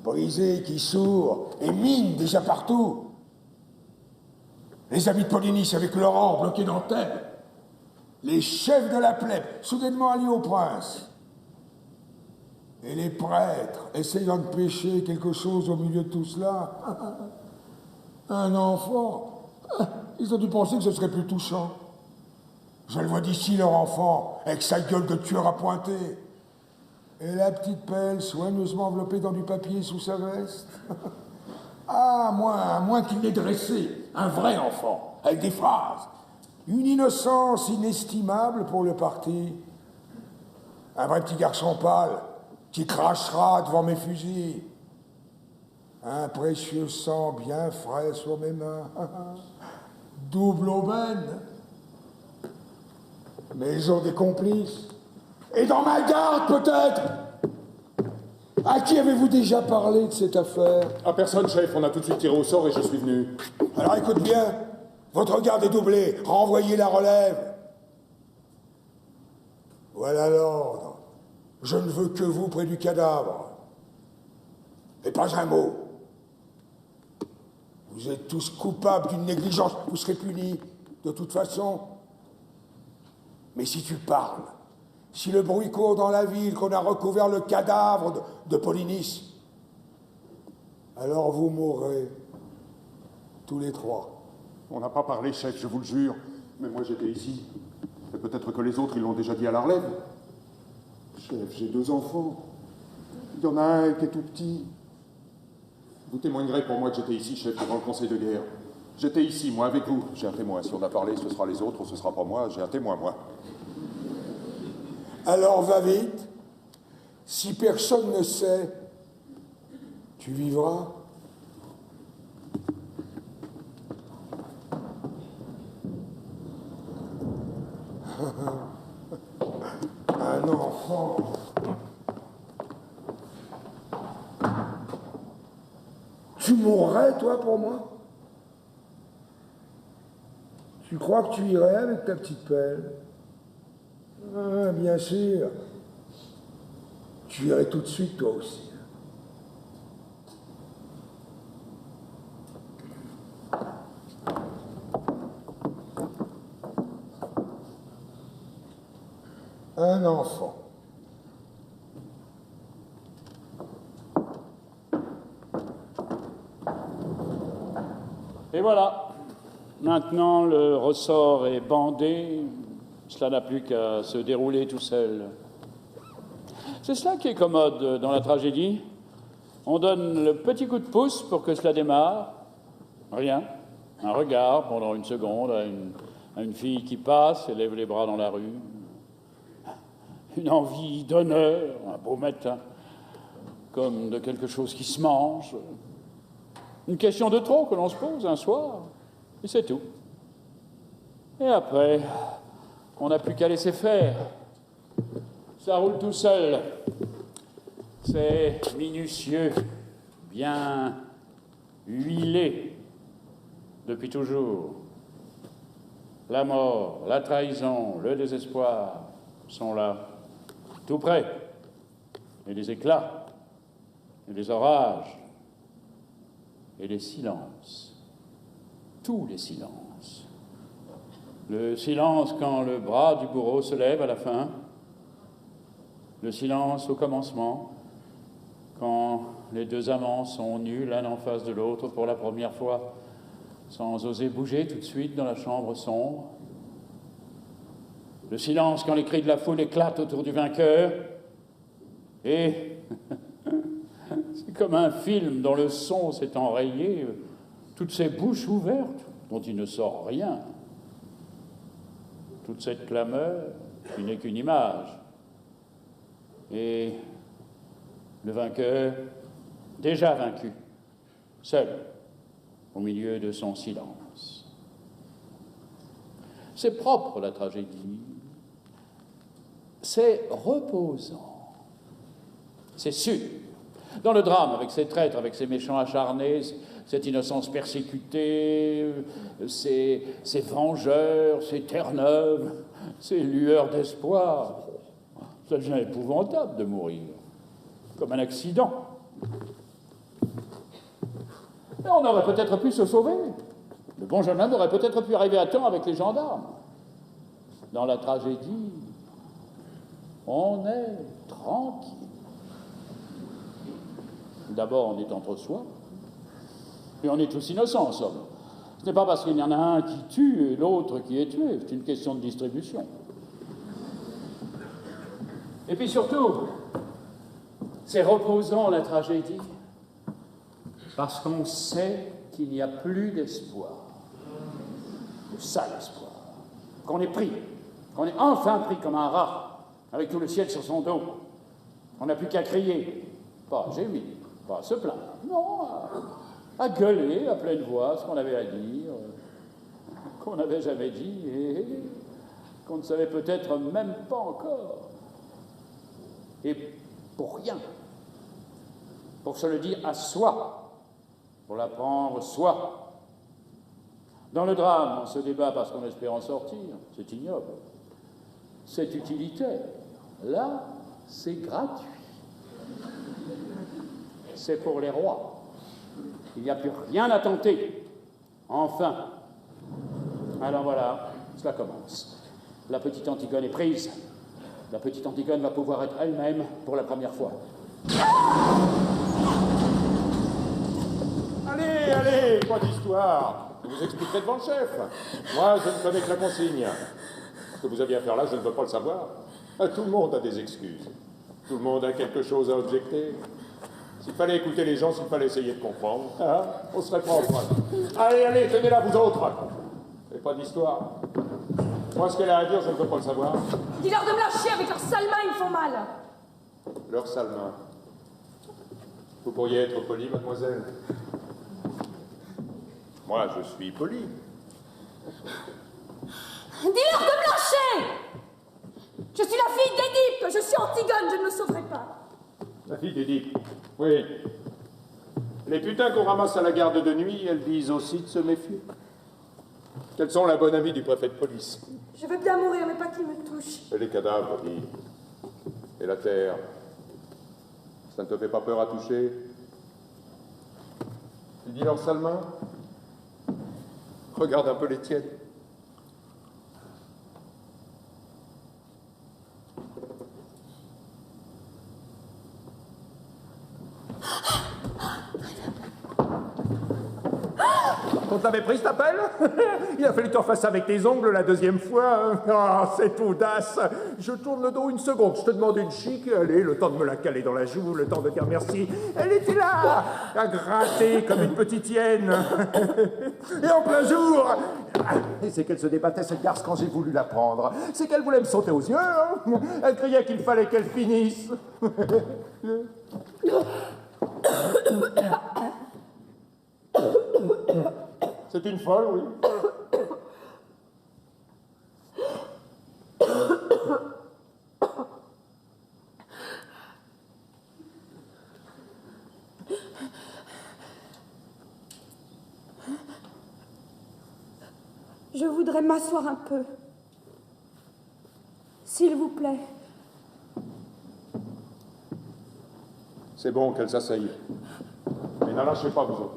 Brisée qui sourd et mine déjà partout. Les amis de Polynice avec Laurent bloqués dans Thèbes. Les chefs de la plèbe soudainement alliés au prince. Et les prêtres essayant de pêcher quelque chose au milieu de tout cela. Un enfant. Ils ont dû penser que ce serait plus touchant. Je le vois d'ici, leur enfant, avec sa gueule de tueur à pointer. Et la petite pelle soigneusement enveloppée dans du papier sous sa veste. Ah, à moins qu'il n'ait dressé un vrai enfant, avec des phrases. Une innocence inestimable pour le parti. Un vrai petit garçon pâle, qui crachera devant mes fusils. Un précieux sang bien frais sur mes mains. Double aubaine. Maison des complices. Et dans ma garde, peut-être. À qui avez-vous déjà parlé de cette affaire? À personne, chef. On a tout de suite tiré au sort et je suis venu. Alors écoute bien. Votre garde est doublée. Renvoyez la relève. Voilà l'ordre. Je ne veux que vous près du cadavre. Et pas un mot. Vous êtes tous coupables d'une négligence. Vous serez punis, de toute façon. Mais si tu parles, si le bruit court dans la ville qu'on a recouvert le cadavre de Polynice, alors vous mourrez, tous les trois. On n'a pas parlé, chef, je vous le jure. Mais moi, j'étais ici. Et peut-être que les autres, ils l'ont déjà dit à la relève. Chef, j'ai 2 enfants. Il y en a un qui est tout petit. Vous témoignerez pour moi que j'étais ici, chef, devant le conseil de guerre. J'étais ici, moi, avec vous. J'ai un témoin. Si on a parlé, ce sera les autres, ce sera pas moi. J'ai un témoin, moi. Alors va vite. Si personne ne sait, tu vivras. Un enfant. Tu mourrais, toi, pour moi? Tu crois que tu irais avec ta petite pelle? Ah, bien sûr. Tu irais tout de suite, toi aussi. Un enfant. Et voilà. Maintenant, le ressort est bandé. Cela n'a plus qu'à se dérouler tout seul. C'est cela qui est commode dans la tragédie. On donne le petit coup de pouce pour que cela démarre. Rien. Un regard pendant une seconde à une fille qui passe et lève les bras dans la rue. Une envie d'honneur, un beau matin, comme de quelque chose qui se mange. Une question de trop que l'on se pose un soir, et c'est tout. Et après, on n'a plus qu'à laisser faire. Ça roule tout seul. C'est minutieux, bien huilé, depuis toujours. La mort, la trahison, le désespoir sont là, tout près. Et les éclats, et les orages, et les silences. Tous les silences. Le silence quand le bras du bourreau se lève à la fin. Le silence au commencement, quand les 2 amants sont nus l'un en face de l'autre pour la première fois, sans oser bouger tout de suite dans la chambre sombre. Le silence quand les cris de la foule éclatent autour du vainqueur. Et c'est comme un film dont le son s'est enrayé, toutes ces bouches ouvertes dont il ne sort rien. Toute cette clameur qui n'est qu'une image. Et le vainqueur, déjà vaincu, seul, au milieu de son silence. C'est propre, la tragédie. C'est reposant. C'est sûr. Dans le drame, avec ses traîtres, avec ses méchants acharnés, cette innocence persécutée, ces vengeurs, ces terre-neuves, ces lueurs d'espoir, ça devient épouvantable de mourir, comme un accident. Et on aurait peut-être pu se sauver. Le bon jeune homme aurait peut-être pu arriver à temps avec les gendarmes. Dans la tragédie, on est tranquille. D'abord, on est entre soi, puis on est tous innocents, en somme. Ce n'est pas parce qu'il y en a un qui tue et l'autre qui est tué, c'est une question de distribution. Et puis surtout, c'est reposant, la tragédie, parce qu'on sait qu'il n'y a plus d'espoir, le sale espoir, qu'on est pris, qu'on est enfin pris comme un rat, avec tout le ciel sur son dos. On n'a plus qu'à crier, pas à gémir, pas à se plaindre, non, à gueuler à pleine voix ce qu'on avait à dire, qu'on n'avait jamais dit et qu'on ne savait peut-être même pas encore. Et pour rien, pour se le dire à soi, pour l'apprendre soi. Dans le drame, on se débat parce qu'on espère en sortir, c'est ignoble. C'est utilitaire. Là, c'est gratuit. C'est pour les rois. Il n'y a plus rien à tenter. Enfin. Alors voilà, cela commence. La petite Antigone est prise. La petite Antigone va pouvoir être elle-même pour la première fois. Allez, allez, pas d'histoire. Je vous expliquerai devant le chef. Moi, je ne connais que la consigne. Ce que vous aviez à faire là, je ne veux pas le savoir. Tout le monde a des excuses. Tout le monde a quelque chose à objecter. S'il fallait écouter les gens, s'il fallait essayer de comprendre, hein, on serait pas en France. Allez, allez, tenez là, vous autres. Et pas d'histoire. Moi, ce qu'elle a à dire, je ne veux pas le savoir. Dis-leur de me lâcher avec leurs sales mains, ils me font mal. Leurs sales mains. Vous pourriez être poli, mademoiselle. Moi, je suis poli. Dis-leur de me lâcher. Je suis la fille d'Édipe, je suis Antigone, je ne me sauverai pas. La fille d'Édipe. Oui. Les putains qu'on ramasse à la garde de nuit, elles disent aussi de se méfier. Quels sont la bonne amie du préfet de police? Je veux bien mourir, mais pas qu'il me touche. Et les cadavres, dis. Et la terre. Ça ne te fait pas peur à toucher? Tu dis leurs sales mains? Regarde un peu les tiennes. On t'avait pris cet appel? Il a fallu que tu en fasses avec tes ongles la deuxième fois. Ah, cette audace! Je tourne le dos une seconde, je te demande une chic, allez, le temps de me la caler dans la joue, le temps de dire merci. Elle était là, à gratter comme une petite hyène. Et en plein jour! Et c'est qu'elle se débattait, cette garce, quand j'ai voulu la prendre. C'est qu'elle voulait me sauter aux yeux, hein. Elle criait qu'il fallait qu'elle finisse. C'est une folle, oui. Je voudrais m'asseoir un peu. S'il vous plaît. C'est bon qu'elle s'asseye. Mais n'en lâchez pas, vous autres.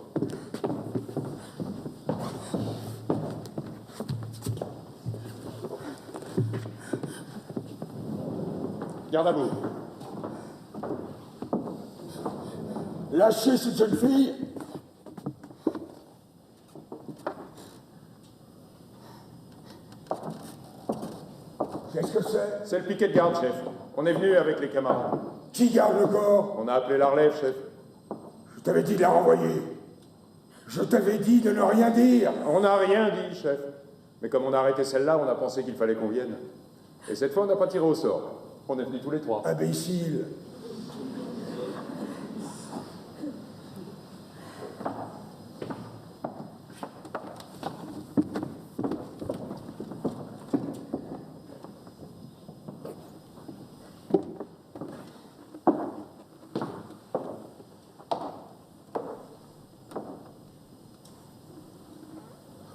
Garde à vous. Lâchez cette jeune fille. Qu'est-ce que c'est? C'est le piquet de garde, chef. On est venu avec les camarades. Qui garde le corps? On a appelé la relève, chef. Je t'avais dit de la renvoyer. Je t'avais dit de ne rien dire. On n'a rien dit, chef. Mais comme on a arrêté celle-là, on a pensé qu'il fallait qu'on vienne. Et cette fois, on n'a pas tiré au sort. On est venus tous les trois. Imbécile.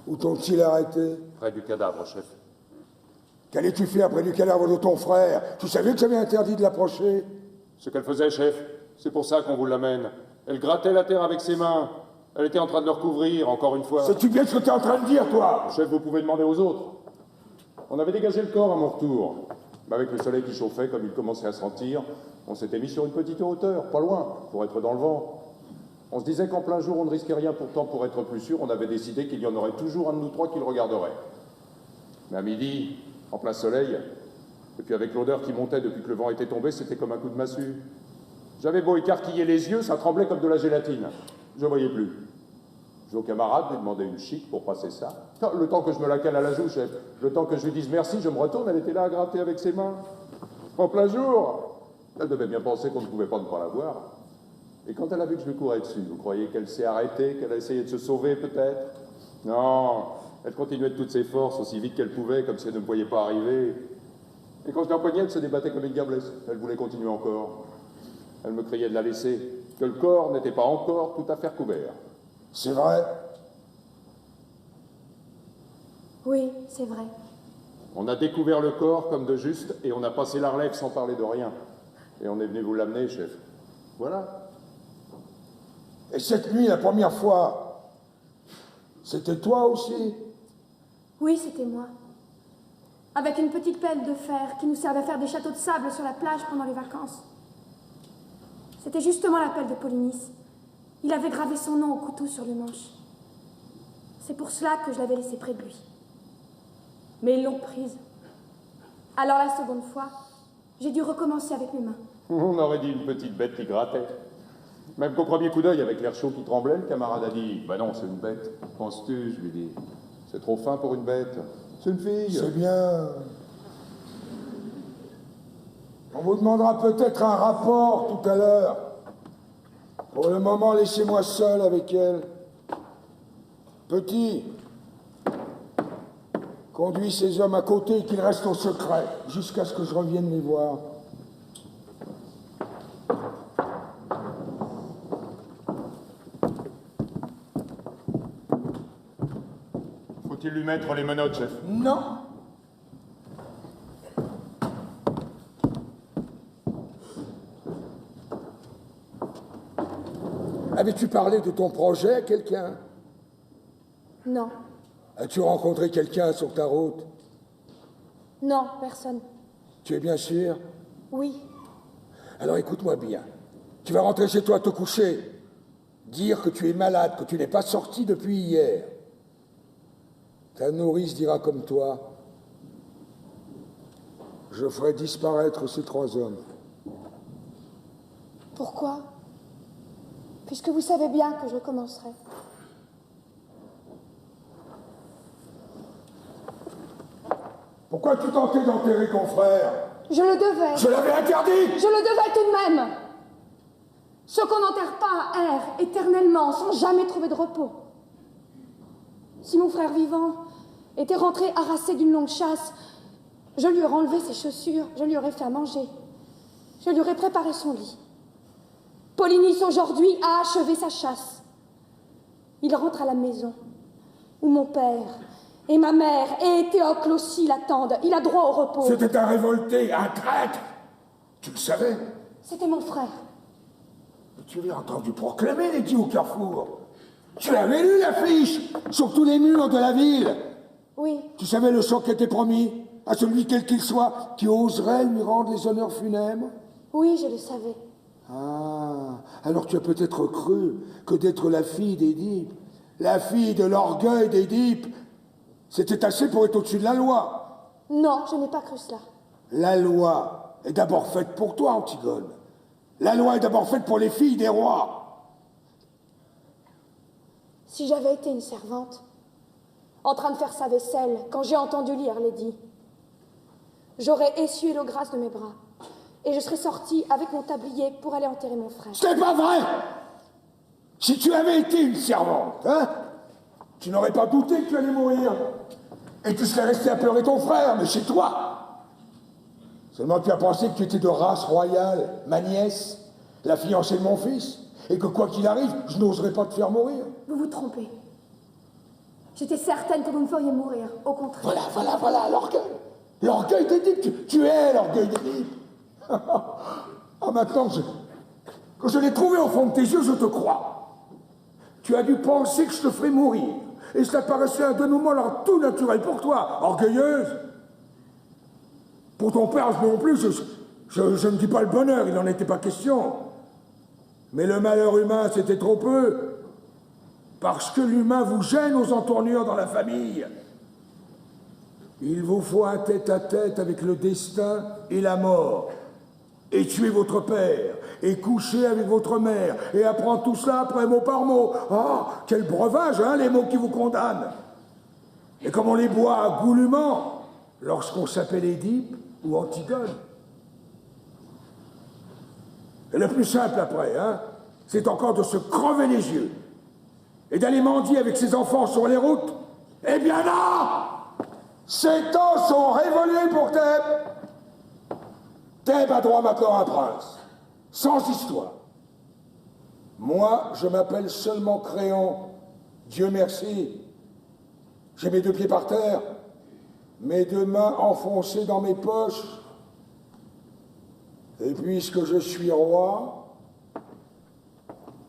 Où t'ont-ils arrêté? Près du cadavre, chef. Qu'allais-tu faire près du cadavre de ton frère? Tu savais que j'avais interdit de l'approcher? Ce qu'elle faisait, chef, c'est pour ça qu'on vous l'amène. Elle grattait la terre avec ses mains. Elle était en train de le recouvrir, encore une fois. Sais-tu bien ce que t'es en train de dire, toi? Chef, vous pouvez demander aux autres. On avait dégagé le corps à mon retour. Mais avec le soleil qui chauffait, comme il commençait à sentir, on s'était mis sur une petite hauteur, pas loin, pour être dans le vent. On se disait qu'en plein jour, on ne risquait rien. Pourtant, pour être plus sûr, on avait décidé qu'il y en aurait toujours un de nous trois qui le regarderait. Mais à midi, en plein soleil, et puis avec l'odeur qui montait depuis que le vent était tombé, c'était comme un coup de massue. J'avais beau écarquiller les yeux, ça tremblait comme de la gélatine. Je voyais plus. J'ai au camarade lui demandé une chic pour passer ça. Le temps que je me la cale à la joue, chef, le temps que je lui dise merci, je me retourne, elle était là à gratter avec ses mains. En plein jour. Elle devait bien penser qu'on ne pouvait pas ne pas la voir. Et quand elle a vu que je lui courais dessus, vous croyez qu'elle s'est arrêtée, qu'elle a essayé de se sauver peut-être? Non, elle continuait de toutes ses forces, aussi vite qu'elle pouvait, comme si elle ne me voyait pas arriver. Et quand je l'empoignais, elle se débattait comme une diablesse. Elle voulait continuer encore. Elle me criait de la laisser, que le corps n'était pas encore tout à fait couvert. C'est vrai? Oui, c'est vrai. On a découvert le corps comme de juste, et on a passé la relève sans parler de rien. Et on est venu vous l'amener, chef. Voilà. Et cette nuit, la première fois, c'était toi aussi? Oui, c'était moi. Avec une petite pelle de fer qui nous servait à faire des châteaux de sable sur la plage pendant les vacances. C'était justement la pelle de Polynice. Il avait gravé son nom au couteau sur le manche. C'est pour cela que je l'avais laissée près de lui. Mais ils l'ont prise. Alors la seconde fois, j'ai dû recommencer avec mes mains. On aurait dit une petite bête qui grattait. Même qu'au premier coup d'œil, avec l'air chaud qui tremblait, le camarade a dit « Bah non, c'est une bête. Penses-tu » Je lui dis « C'est trop fin pour une bête. C'est une fille. » C'est bien. On vous demandera peut-être un rapport tout à l'heure. Pour le moment, laissez-moi seul avec elle. Petit, conduis ces hommes à côté et qu'ils restent au secret, jusqu'à ce que je revienne les voir. Faut-il lui mettre les menottes, chef? Non. Avais-tu parlé de ton projet à quelqu'un? Non. As-tu rencontré quelqu'un sur ta route? Non, personne. Tu es bien sûr? Oui. Alors écoute-moi bien. Tu vas rentrer chez toi te coucher. Dire que tu es malade, que tu n'es pas sorti depuis hier. Ta nourrice dira comme toi. Je ferai disparaître ces trois hommes. Pourquoi? Puisque vous savez bien que je recommencerai. Pourquoi tu tentais d'enterrer ton frère? Je le devais. Je l'avais interdit! Je le devais tout de même. Ce qu'on n'enterre pas erre éternellement sans jamais trouver de repos. Si mon frère vivant était rentré harassé d'une longue chasse, je lui aurais enlevé ses chaussures, je lui aurais fait à manger. Je lui aurais préparé son lit. Polynice aujourd'hui a achevé sa chasse. Il rentre à la maison où mon père et ma mère et Théocle aussi l'attendent. Il a droit au repos. C'était un révolté, un traître. Tu le savais? C'était mon frère. Mais tu l'as entendu proclamer, l'édit au carrefour. Tu avais lu l'affiche sur tous les murs de la ville. Oui. Tu savais le sort qui était promis à celui quel qu'il soit qui oserait lui rendre les honneurs funèbres? Oui, je le savais. Ah, alors tu as peut-être cru que d'être la fille d'Édipe, la fille de l'orgueil d'Édipe, c'était assez pour être au-dessus de la loi. Non, je n'ai pas cru cela. La loi est d'abord faite pour toi, Antigone. La loi est d'abord faite pour les filles des rois. Si j'avais été une servante, en train de faire sa vaisselle, quand j'ai entendu lire l'édit, j'aurais essuyé l'eau grasse de mes bras, et je serais sortie avec mon tablier pour aller enterrer mon frère. C'est pas vrai! Si tu avais été une servante, hein, tu n'aurais pas douté que tu allais mourir. Et tu serais resté à pleurer ton frère, mais chez toi. Seulement tu as pensé que tu étais de race royale, ma nièce, la fiancée de mon fils, et que quoi qu'il arrive, je n'oserais pas te faire mourir. Vous vous trompez. J'étais certaine que vous me feriez mourir, au contraire. Voilà, l'orgueil. L'orgueil d'Édipe, tu es l'orgueil d'Édipe. Ah, maintenant que je l'ai trouvé au fond de tes yeux, je te crois. Tu as dû penser que je te ferais mourir. Et cela paraissait un dénouement alors tout naturel pour toi, orgueilleuse. Pour ton père, non plus, je ne dis pas le bonheur, il n'en était pas question. Mais le malheur humain, c'était trop peu. Parce que l'humain vous gêne aux entournures dans la famille. Il vous faut un tête-à-tête avec le destin et la mort. Et tuer votre père, et coucher avec votre mère, et apprendre tout cela après mot par mot. Ah, quel breuvage, hein, les mots qui vous condamnent. Et comme on les boit goulûment, lorsqu'on s'appelle Édipe ou Antigone. Et le plus simple après, hein, c'est encore de se crever les yeux, et d'aller mendier avec ses enfants sur les routes. Eh bien là, ces temps sont révolus pour Thèbes. Thèbes a droit maintenant à un prince, sans histoire. Moi, je m'appelle seulement Créon. Dieu merci. J'ai mes 2 pieds par terre, mes 2 mains enfoncées dans mes poches. Et puisque je suis roi,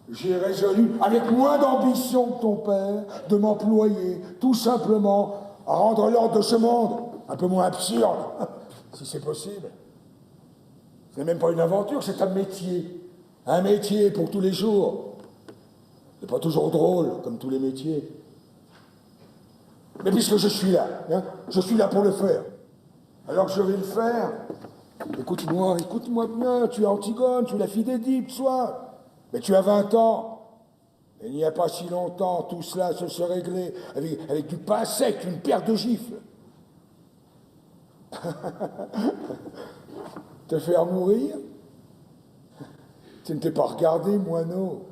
j'ai résolu, avec moins d'ambition que ton père, de m'employer tout simplement à rendre l'ordre de ce monde un peu moins absurde, si c'est possible. C'est même pas une aventure, c'est un métier. Un métier pour tous les jours. C'est pas toujours drôle, comme tous les métiers. Mais puisque je suis là, hein, je suis là pour le faire. Alors je vais le faire. Écoute-moi bien, tu es Antigone, tu es la fille d'Édipe, soit. Mais tu as 20 ans. Et il n'y a pas si longtemps, tout cela se serait réglé avec du pain sec, une paire de gifles. Te faire mourir? Tu ne t'es pas regardé, moineau.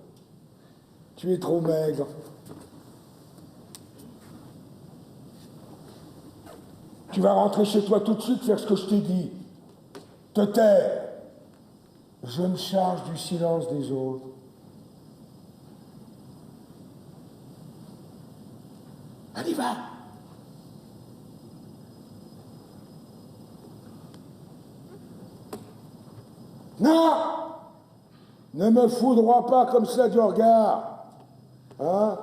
Tu es trop maigre. Tu vas rentrer chez toi tout de suite, faire ce que je t'ai dit. Te taire. Je me charge du silence des autres. Allez, va. Non! Ne me foudroie pas comme ça du regard. Hein?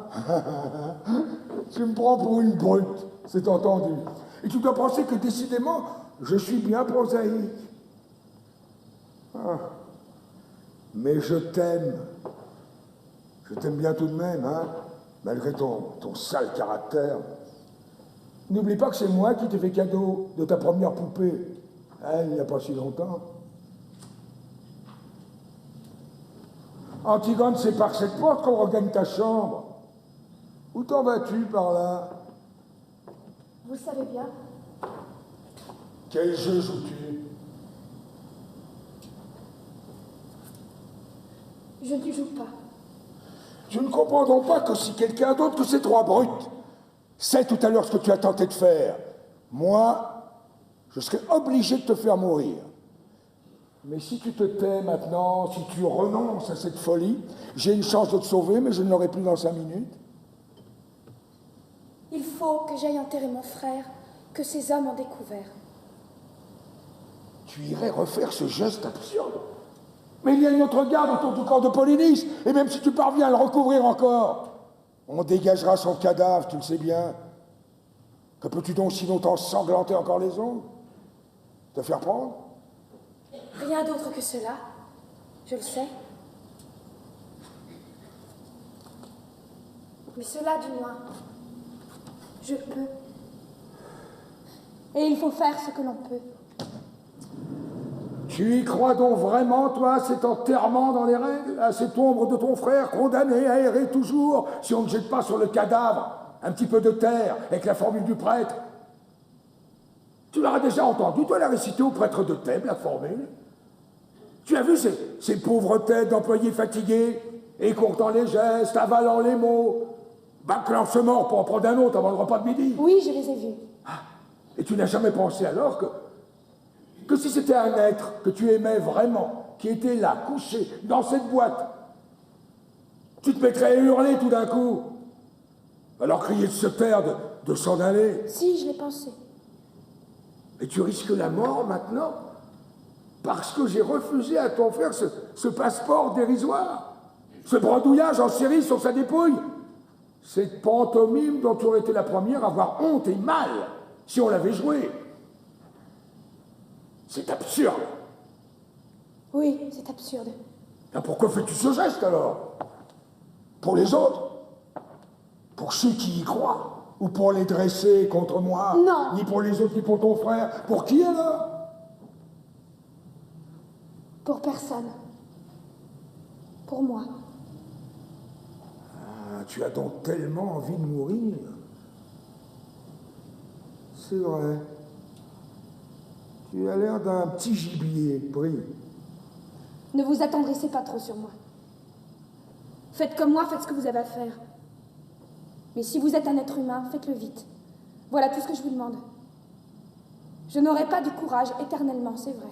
Tu me prends pour une brute, c'est entendu. Et tu dois penser que décidément, je suis bien prosaïque. Ah. Mais je t'aime. Je t'aime bien tout de même, hein? Malgré ton sale caractère. N'oublie pas que c'est moi qui t'ai fait cadeau de ta première poupée. Hein, il n'y a pas si longtemps. Antigone, c'est par cette porte qu'on regagne ta chambre. Où t'en vas-tu par là? Vous le savez bien. Quel jeu joues-tu? Je ne joue pas. Tu ne comprends donc pas que si quelqu'un d'autre que ces 3 brutes sait tout à l'heure ce que tu as tenté de faire, moi, je serais obligé de te faire mourir. Mais si tu te tais maintenant, si tu renonces à cette folie, j'ai une chance de te sauver, mais je ne l'aurai plus dans 5 minutes. Il faut que j'aille enterrer mon frère, que ces hommes ont découvert. Tu irais refaire ce geste absurde? Mais il y a une autre garde autour du corps de Polynice, et même si tu parviens à le recouvrir encore, on dégagera son cadavre, tu le sais bien. Que peux-tu donc si longtemps sanglanter encore les ongles? Te faire prendre? Rien d'autre que cela, je le sais. Mais cela, du moins, je peux. Et il faut faire ce que l'on peut. Tu y crois donc vraiment, toi, à cet enterrement dans les règles, à cette ombre de ton frère condamné à errer toujours, si on ne jette pas sur le cadavre un petit peu de terre avec la formule du prêtre? Tu l'auras déjà entendu, toi, la réciter au prêtre de Thèbes, la formule? Tu as vu ces pauvres têtes d'employés fatigués, écourtant les gestes, avalant les mots, bâclant ce mort pour en prendre un autre avant le repas de midi? Oui, je les ai vus. Ah, et tu n'as jamais pensé alors que si c'était un être que tu aimais vraiment, qui était là, couché, dans cette boîte, tu te mettrais à hurler tout d'un coup, alors crier de se taire, de s'en aller? Si, je l'ai pensé. Et tu risques la mort maintenant parce que j'ai refusé à ton frère ce passeport dérisoire, ce bredouillage en série sur sa dépouille, cette pantomime dont tu aurais été la première à avoir honte et mal si on l'avait jouée. C'est absurde. Oui, c'est absurde. Et pourquoi fais-tu ce geste alors? Pour les autres? Pour ceux qui y croient? Ou pour les dresser contre moi? Non. Ni pour les autres, ni pour ton frère? Pour qui alors? Pour personne. Pour moi. Ah, tu as donc tellement envie de mourir. C'est vrai. Tu as l'air d'un petit gibier pris. Ne vous attendrissez pas trop sur moi. Faites comme moi, faites ce que vous avez à faire. Mais si vous êtes un être humain, faites-le vite. Voilà tout ce que je vous demande. Je n'aurai pas du courage éternellement, c'est vrai.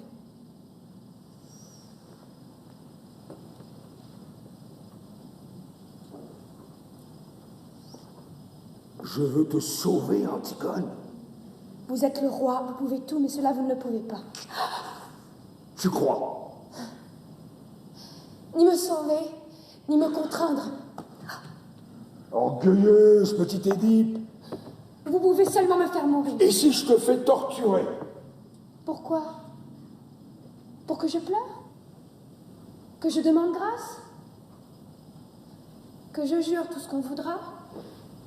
Je veux te sauver, Antigone. Vous êtes le roi, vous pouvez tout, mais cela vous ne le pouvez pas. Tu crois? Ni me sauver, ni me contraindre. Orgueilleuse, petite Édipe. Vous pouvez seulement me faire mourir. Et si je te fais torturer? Pourquoi? Pour que je pleure? Que je demande grâce? Que je jure tout ce qu'on voudra?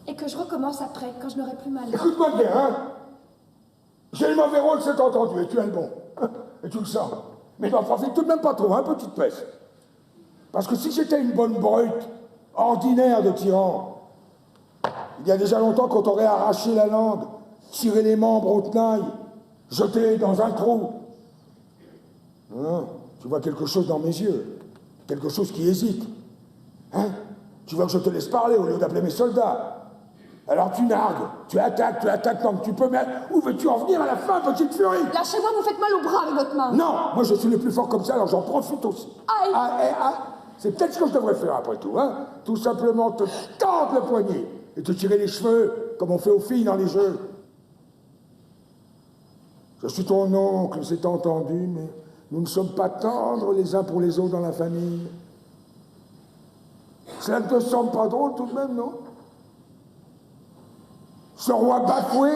Et que je recommence après, quand je n'aurai plus mal. Écoute-moi bien, hein? J'ai le mauvais rôle, c'est entendu, et tu as le bon. Et tu le sens. Mais n'en profite tout de même pas trop, hein, petite peste. Parce que si j'étais une bonne brute, ordinaire de tyran, il y a déjà longtemps qu'on t'aurait arraché la langue, tiré les membres aux tenailles, jeté dans un trou. Hein? Tu vois quelque chose dans mes yeux, quelque chose qui hésite. Hein? Tu veux que je te laisse parler au lieu d'appeler mes soldats? Alors tu nargues, tu attaques tant que tu peux, mais où veux-tu en venir à la fin, petite furie? Lâchez-moi, vous faites mal au bras avec votre main. Non, moi je suis le plus fort comme ça, alors j'en profite aussi. Aïe. C'est peut-être ce que je devrais faire après tout, hein? Tout simplement te tendre le poignet et te tirer les cheveux, comme on fait aux filles dans les jeux. Je suis ton oncle, c'est entendu, mais nous ne sommes pas tendres les uns pour les autres dans la famille. Cela ne te semble pas drôle tout de même, non? Ce roi bafoué,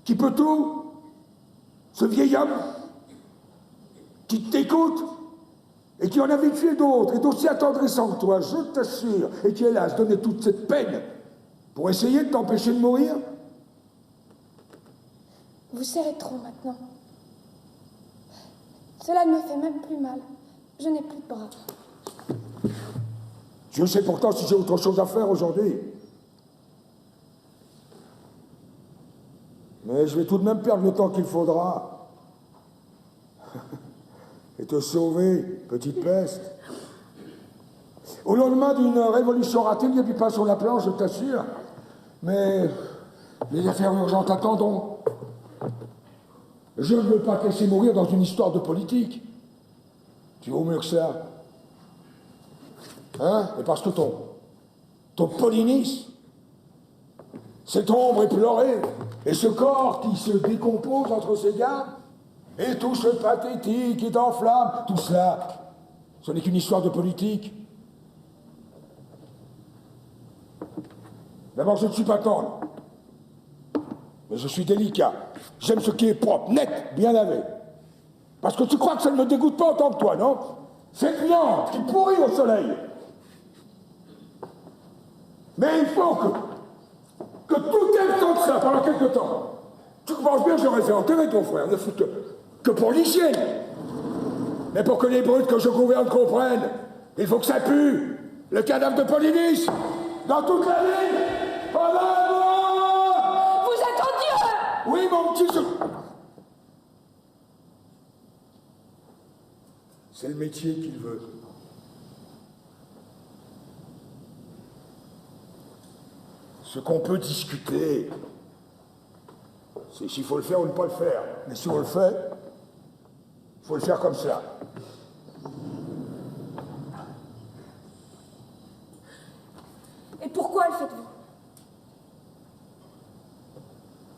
qui peut tout, ce vieil homme, qui t'écoute, et qui en a tué d'autres, est aussi attendrissant que toi, je t'assure, et qui, hélas, donnait toute cette peine pour essayer de t'empêcher de mourir. Vous serrez trop maintenant. Cela ne me fait même plus mal. Je n'ai plus de bras. Je sais pourtant si j'ai autre chose à faire aujourd'hui. Mais je vais tout de même perdre le temps qu'il faudra. Et te sauver, petite peste. Au lendemain d'une révolution ratée, il n'y a du pain sur la planche, je t'assure. Mais les affaires urgentes attendront. Je ne veux pas te laisser mourir dans une histoire de politique. Tu vaux mieux que ça. Hein? Et parce que ton Polynice, cette ombre éplorée, et ce corps qui se décompose entre ses gardes, et tout ce pathétique qui t'enflamme, tout cela, ce n'est qu'une histoire de politique. D'abord, je ne suis pas tendre, mais je suis délicat. J'aime ce qui est propre, net, bien lavé. Parce que tu crois que ça ne me dégoûte pas autant que toi, non? Cette viande qui pourrit au soleil. Mais il faut que tout aille comme ça pendant quelque temps. Tu penses bien que j'aurais fait enterrer ton frère, ne fût que pour l'hygiène. Mais pour que les brutes que je gouverne comprennent, il faut que ça pue. Le cadavre de Polynice, dans toute la ville, pendant un mois. Vous êtes odieux! Oui, mon petit... C'est le métier qu'il veut. Ce qu'on peut discuter, c'est s'il faut le faire ou ne pas le faire. Mais si on le fait, il faut le faire comme ça. Et pourquoi le faites-vous?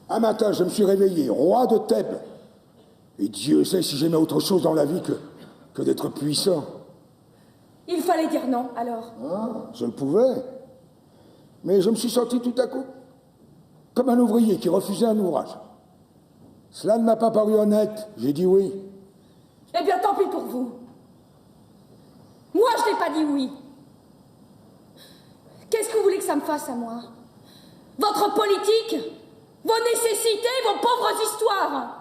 Un matin, je me suis réveillé, roi de Thèbes. Et Dieu sait si j'aimais autre chose dans la vie que d'être puissant. Il fallait dire non, alors. Ah, je le pouvais. Mais je me suis senti tout à coup comme un ouvrier qui refusait un ouvrage. Cela ne m'a pas paru honnête. J'ai dit oui. Eh bien, tant pis pour vous. Moi, je n'ai pas dit oui. Qu'est-ce que vous voulez que ça me fasse à moi? Votre politique, vos nécessités, vos pauvres histoires.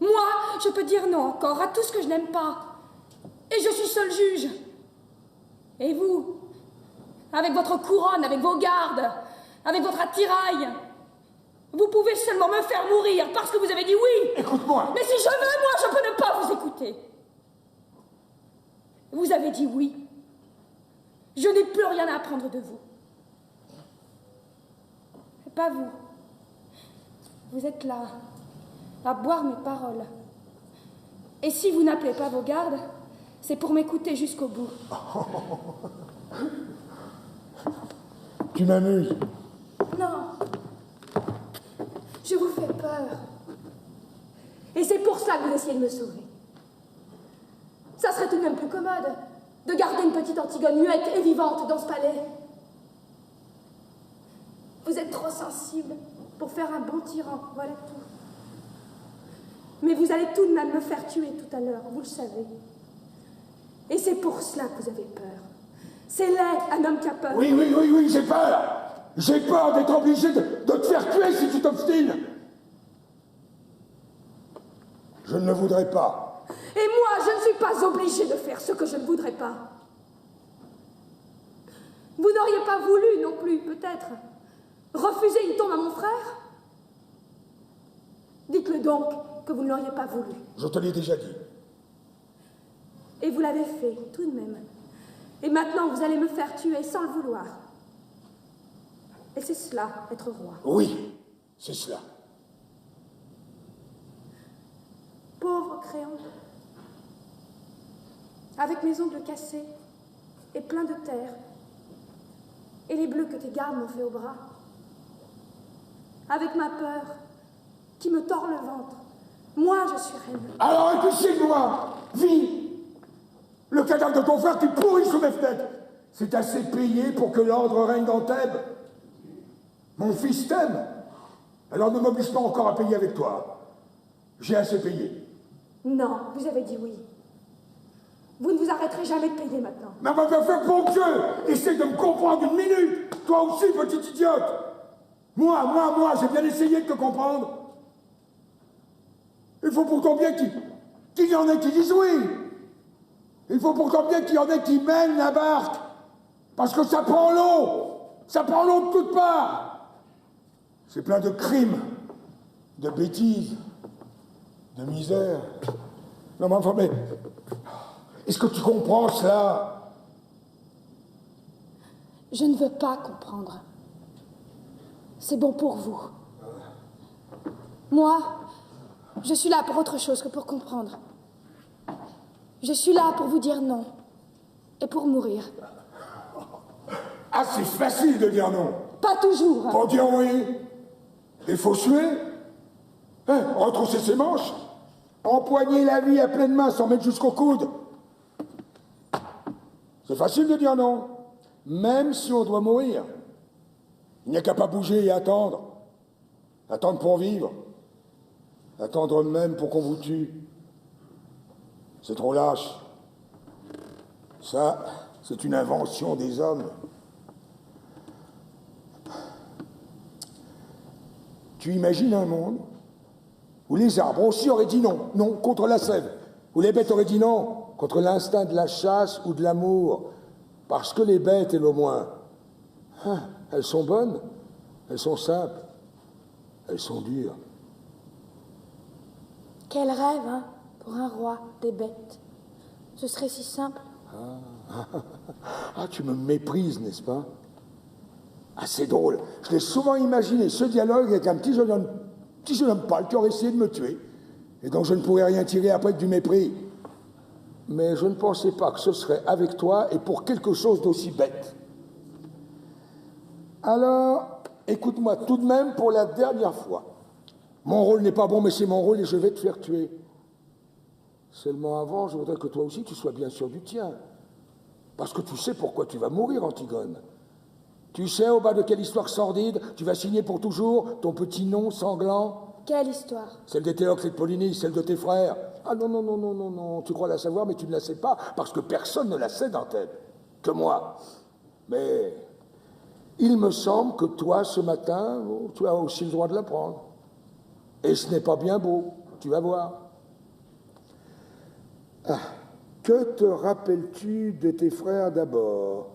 Moi, je peux dire non encore à tout ce que je n'aime pas. Et je suis seul juge. Et vous, avec votre couronne, avec vos gardes, avec votre attirail, vous pouvez seulement me faire mourir parce que vous avez dit oui. Écoute-moi. Mais si je veux, moi, je peux ne pas vous écouter. Vous avez dit oui. Je n'ai plus rien à apprendre de vous. Et pas vous. Vous êtes là, à boire mes paroles. Et si vous n'appelez pas vos gardes, c'est pour m'écouter jusqu'au bout. Tu m'amuses. Non. Je vous fais peur. Et c'est pour ça que vous essayez de me sauver. Ça serait tout de même plus commode de garder une petite Antigone muette et vivante dans ce palais. Vous êtes trop sensible pour faire un bon tyran, voilà tout. Mais vous allez tout de même me faire tuer tout à l'heure, vous le savez. Et c'est pour cela que vous avez peur. C'est laid, un homme qui a peur. Oui, j'ai peur. J'ai peur d'être obligé de te faire tuer si tu t'obstines. Je ne le voudrais pas. Et moi, je ne suis pas obligée de faire ce que je ne voudrais pas. Vous n'auriez pas voulu non plus, peut-être, refuser une tombe à mon frère? Dites-le donc que vous ne l'auriez pas voulu. Je te l'ai déjà dit. Et vous l'avez fait, tout de même. Et maintenant, vous allez me faire tuer sans le vouloir. Et c'est cela, être roi. Oui, c'est cela. Pauvre Créon. Avec mes ongles cassés et pleins de terre. Et les bleus que tes gardes m'ont fait au bras. Avec ma peur qui me tord le ventre. Moi, je suis reine. Alors épuisez-moi, vis. Le cadavre de ton frère qui pourrit sous mes fenêtres. C'est assez payé pour que l'ordre règne dans Thèbes. Mon fils t'aime. Alors ne m'oblige pas encore à payer avec toi. J'ai assez payé. Non, vous avez dit oui. Vous ne vous arrêterez jamais de payer maintenant. Mais va faire bon Dieu. Essaye de me comprendre une minute. Toi aussi, petit idiote. Moi, j'ai bien essayé de te comprendre. Il faut pourtant bien qu'il y en ait qui disent oui. Il faut pourtant bien qu'il y en ait qui mènent la barque. Parce que ça prend l'eau. Ça prend l'eau de toutes parts. C'est plein de crimes, de bêtises, de misère. Non, mais enfin, mais... Est-ce que tu comprends cela? Je ne veux pas comprendre. C'est bon pour vous. Moi, je suis là pour autre chose que pour comprendre. Je suis là pour vous dire non. Et pour mourir. Ah, c'est facile de dire non. Pas toujours. Pour dire oui. Il faut suer. Hein, retrousser ses manches. Empoigner la vie à pleine main sans mettre jusqu'au coude. C'est facile de dire non. Même si on doit mourir. Il n'y a qu'à pas bouger et attendre. Attendre pour vivre. Attendre même pour qu'on vous tue. C'est trop lâche. Ça, c'est une invention des hommes. Tu imagines un monde où les arbres aussi auraient dit non, non, contre la sève. Ou les bêtes auraient dit non, contre l'instinct de la chasse ou de l'amour. Parce que les bêtes, et le moins, elles sont bonnes, elles sont simples, elles sont dures. Quel rêve, hein, pour un roi des bêtes. Ce serait si simple. Ah, tu me méprises, n'est-ce pas? Ah, c'est drôle. Je l'ai souvent imaginé, ce dialogue avec un petit jeune homme pâle qui aurait essayé de me tuer. Et donc je ne pourrais rien tirer après que du mépris. Mais je ne pensais pas que ce serait avec toi et pour quelque chose d'aussi bête. Alors, écoute-moi tout de même pour la dernière fois. Mon rôle n'est pas bon, mais c'est mon rôle et je vais te faire tuer. Seulement avant, je voudrais que toi aussi tu sois bien sûr du tien. Parce que tu sais pourquoi tu vas mourir, Antigone. Tu sais au bas de quelle histoire sordide tu vas signer pour toujours ton petit nom sanglant. Quelle histoire? Celle d'Éthéocle et de Polynice, celle de tes frères. Ah non, non, non, non, non, non, tu crois la savoir, mais tu ne la sais pas, parce que personne ne la sait dans Thèbes, que moi. Mais il me semble que toi, ce matin, tu as aussi le droit de l'apprendre. Et ce n'est pas bien beau, tu vas voir. Ah, que te rappelles-tu de tes frères d'abord?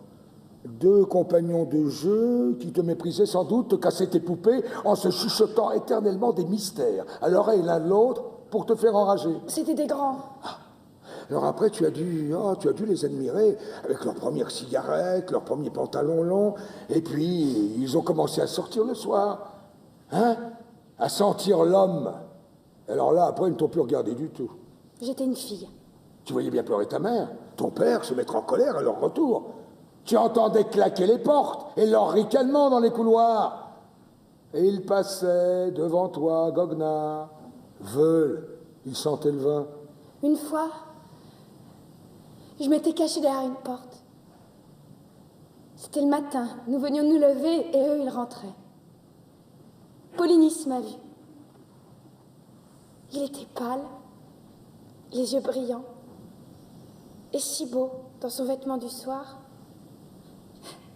2 compagnons de jeu qui te méprisaient sans doute, te cassaient tes poupées en se chuchotant éternellement des mystères à l'oreille l'un de l'autre pour te faire enrager. C'était des grands. Ah. Alors après, tu as dû les admirer avec leurs premières cigarettes, leurs premiers pantalons longs, et puis ils ont commencé à sortir le soir, hein, à sentir l'homme. Alors là, après, ils ne t'ont plus regardé du tout. J'étais une fille. Tu voyais bien pleurer ta mère, ton père se mettre en colère à leur retour. Tu entendais claquer les portes et leur ricanement dans les couloirs. Et ils passaient devant toi, goguenard, veulent, ils sentaient le vin. Une fois, je m'étais cachée derrière une porte. C'était le matin, nous venions de nous lever et eux, ils rentraient. Polynice m'a vu. Il était pâle, les yeux brillants, et si beau dans son vêtement du soir.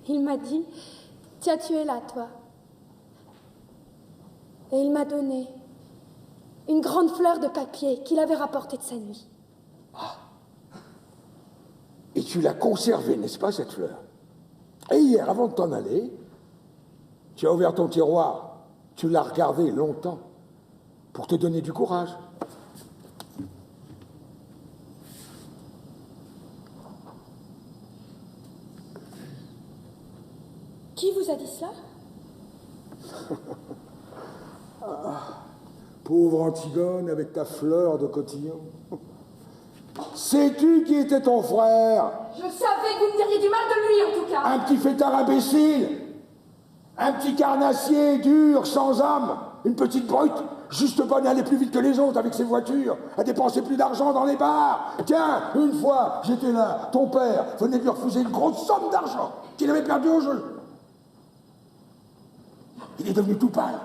Il m'a dit, tiens, tu es là, toi. Et il m'a donné une grande fleur de papier qu'il avait rapportée de sa nuit. Ah. Et tu l'as conservée, n'est-ce pas, cette fleur? Et hier, avant de t'en aller, tu as ouvert ton tiroir, tu l'as regardé longtemps pour te donner du courage. Qui vous a dit cela? Pauvre Antigone avec ta fleur de cotillon. Sais-tu qui était ton frère? Je savais que vous me diriez du mal de lui, en tout cas. Un petit fêtard imbécile, un petit carnassier dur, sans âme, une petite brute, juste bonne à aller plus vite que les autres avec ses voitures, à dépenser plus d'argent dans les bars. Tiens, une fois, j'étais là, ton père venait de lui refuser une grosse somme d'argent qu'il avait perdu au jeu. Il est devenu tout pâle.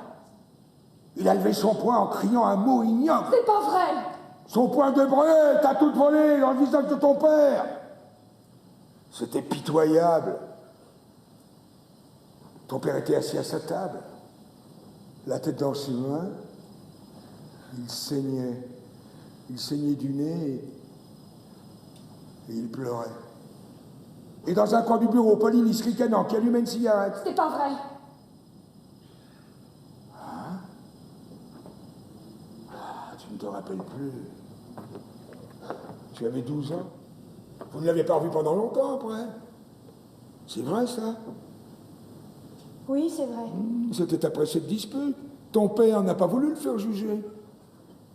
Il a levé son poing en criant un mot ignoble. C'est pas vrai. Son poing de brûle, t'as tout volé dans le visage de ton père. C'était pitoyable. Ton père était assis à sa table, la tête dans ses mains. Il saignait. Il saignait du nez et il pleurait. Et dans un coin du bureau, Polynice ricanant qui allumait une cigarette. C'est pas vrai. Tu ne te rappelles plus. Tu avais 12 ans. Vous ne l'avez pas revu pendant longtemps après. C'est vrai, ça? Oui, c'est vrai. C'était après cette dispute. Ton père n'a pas voulu le faire juger.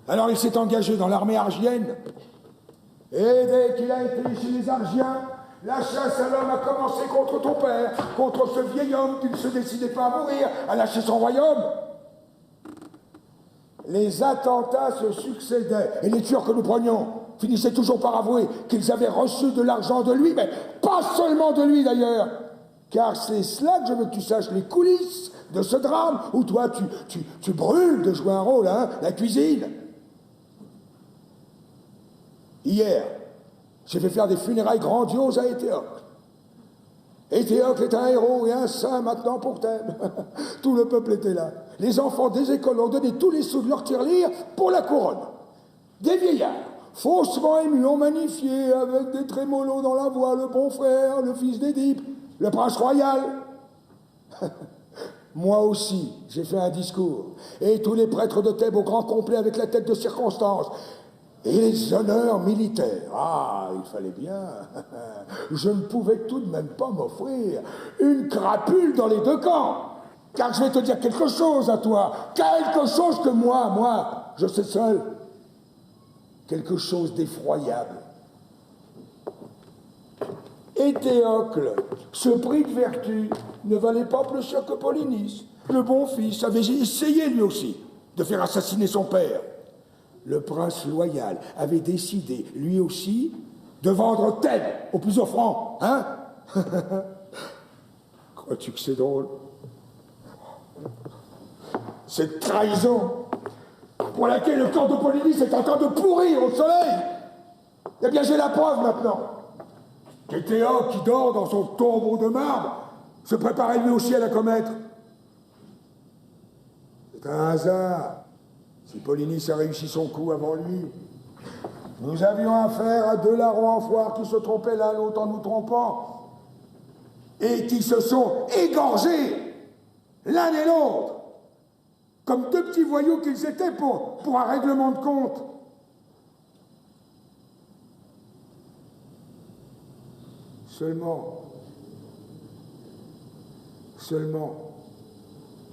Alors il s'est engagé dans l'armée argienne. Et dès qu'il a été chez les Argiens, la chasse à l'homme a commencé contre ton père, contre ce vieil homme qui ne se décidait pas à mourir, à lâcher son royaume. Les attentats se succédaient, et les tueurs que nous prenions finissaient toujours par avouer qu'ils avaient reçu de l'argent de lui, mais pas seulement de lui d'ailleurs, car c'est cela que je veux que tu saches, les coulisses de ce drame, où toi tu brûles de jouer un rôle, hein, la cuisine. Hier, j'ai fait faire des funérailles grandioses à Éthéocle. Éthéocle est un héros et un saint maintenant pour Thèbes. Tout le peuple était là. Les enfants des écoles ont donné tous les sous de leur tirelire pour la couronne. Des vieillards faussement ému, ont magnifié, avec des trémolos dans la voix, le bon frère, le fils d'Édipe, le prince royal. Moi aussi, j'ai fait un discours, et tous les prêtres de Thèbes au grand complet avec la tête de circonstance, et les honneurs militaires. Ah, il fallait bien. Je ne pouvais tout de même pas m'offrir une crapule dans les deux camps. Car je vais te dire quelque chose à toi, quelque chose que moi, je sais seul, quelque chose d'effroyable. Et Théocle, ce prix de vertu, ne valait pas plus cher que Polynice. Le bon fils avait essayé lui aussi de faire assassiner son père. Le prince loyal avait décidé, lui aussi, de vendre Thèbes au plus offrant, hein? Crois-tu que c'est drôle? Cette trahison pour laquelle le corps de Polynice est en train de pourrir au soleil. Eh bien, j'ai la preuve maintenant. Théocle, qui dort dans son tombeau de marbre, se préparait lui aussi à la commettre. C'est un hasard. Si Polynice a réussi son coup avant lui, nous avions affaire à deux larrons en foire qui se trompaient l'un l'autre en nous trompant et qui se sont égorgés l'un et l'autre comme deux petits voyous qu'ils étaient pour un règlement de compte. Seulement,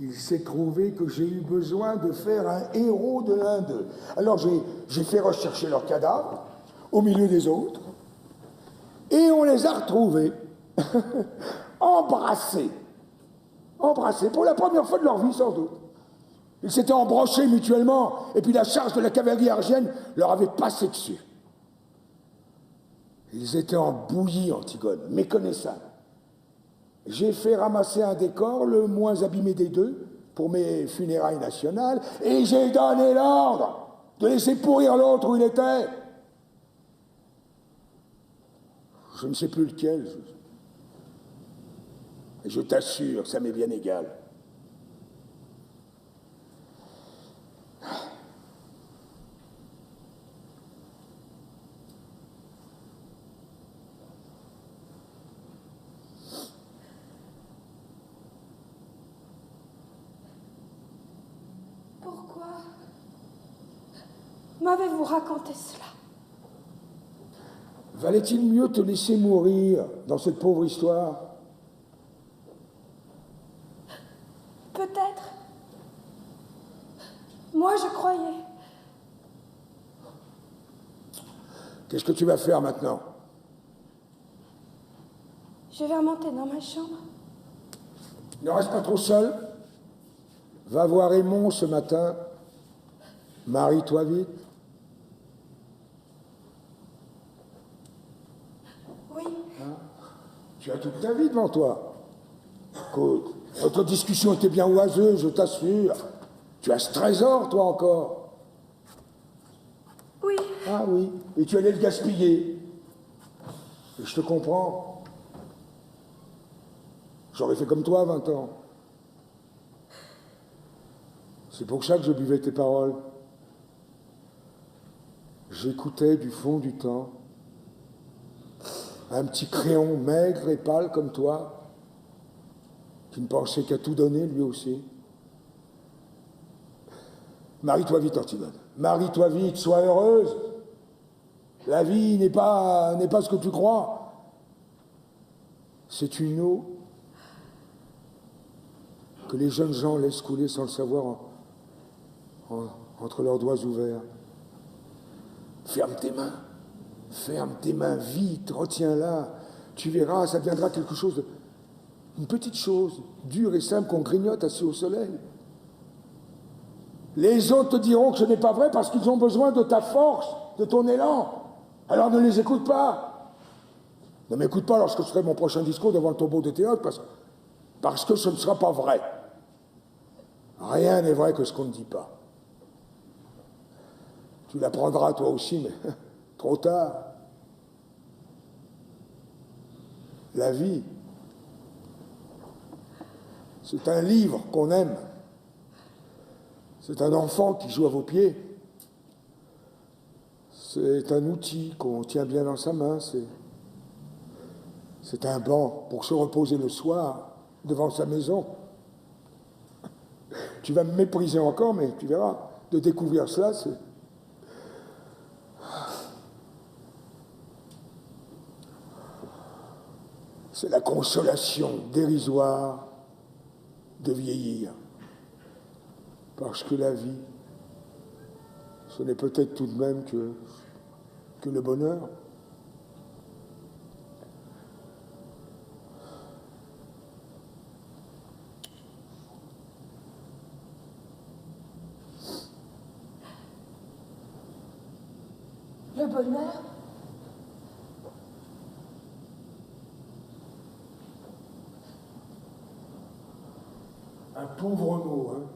il s'est trouvé que j'ai eu besoin de faire un héros de l'un d'eux. Alors j'ai fait rechercher leurs cadavres au milieu des autres, et on les a retrouvés, embrassés pour la première fois de leur vie sans doute. Ils s'étaient embrochés mutuellement, et puis la charge de la cavalerie argienne leur avait passé dessus. Ils étaient en bouillie, Antigone, méconnaissables. J'ai fait ramasser un décor, le moins abîmé des deux, pour mes funérailles nationales, et j'ai donné l'ordre de laisser pourrir l'autre où il était. Je ne sais plus lequel. Et je t'assure, ça m'est bien égal. Pourquoi m'avez-vous raconté cela? Valait-il mieux te laisser mourir dans cette pauvre histoire? Peut-être. Moi, je croyais. Qu'est-ce que tu vas faire maintenant? Je vais remonter dans ma chambre. Ne reste pas trop seul. Va voir Aymon ce matin. Marie-toi vite. Oui. Hein? Tu as toute ta vie devant toi. Écoute, notre discussion était bien oiseuse, je t'assure. Tu as ce trésor, toi, encore. Oui. Ah oui, et tu allais le gaspiller. Et je te comprends. J'aurais fait comme toi à 20 ans. C'est pour ça que je buvais tes paroles. J'écoutais du fond du temps un petit crayon maigre et pâle comme toi, qui ne pensait qu'à tout donner, lui aussi. Marie-toi vite, Antigone. Marie-toi vite, sois heureuse. La vie n'est pas ce que tu crois. C'est une eau que les jeunes gens laissent couler sans le savoir entre leurs doigts ouverts. Ferme tes mains vite, retiens-la. Tu verras, ça deviendra quelque chose une petite chose, dure et simple qu'on grignote assis au soleil. Les autres te diront que ce n'est pas vrai parce qu'ils ont besoin de ta force, de ton élan. Alors ne les écoute pas. Ne m'écoute pas lorsque je ferai mon prochain discours devant le tombeau de Théocle parce que ce ne sera pas vrai. Rien n'est vrai que ce qu'on ne dit pas. Tu l'apprendras toi aussi, mais trop tard. La vie, c'est un livre qu'on aime. C'est un enfant qui joue à vos pieds. C'est un outil qu'on tient bien dans sa main, c'est un banc pour se reposer le soir devant sa maison. Tu vas me mépriser encore, mais tu verras, de découvrir cela, c'est la consolation dérisoire de vieillir. Parce que la vie, ce n'est peut-être tout de même que le bonheur. Le bonheur? Un pauvre mot, hein.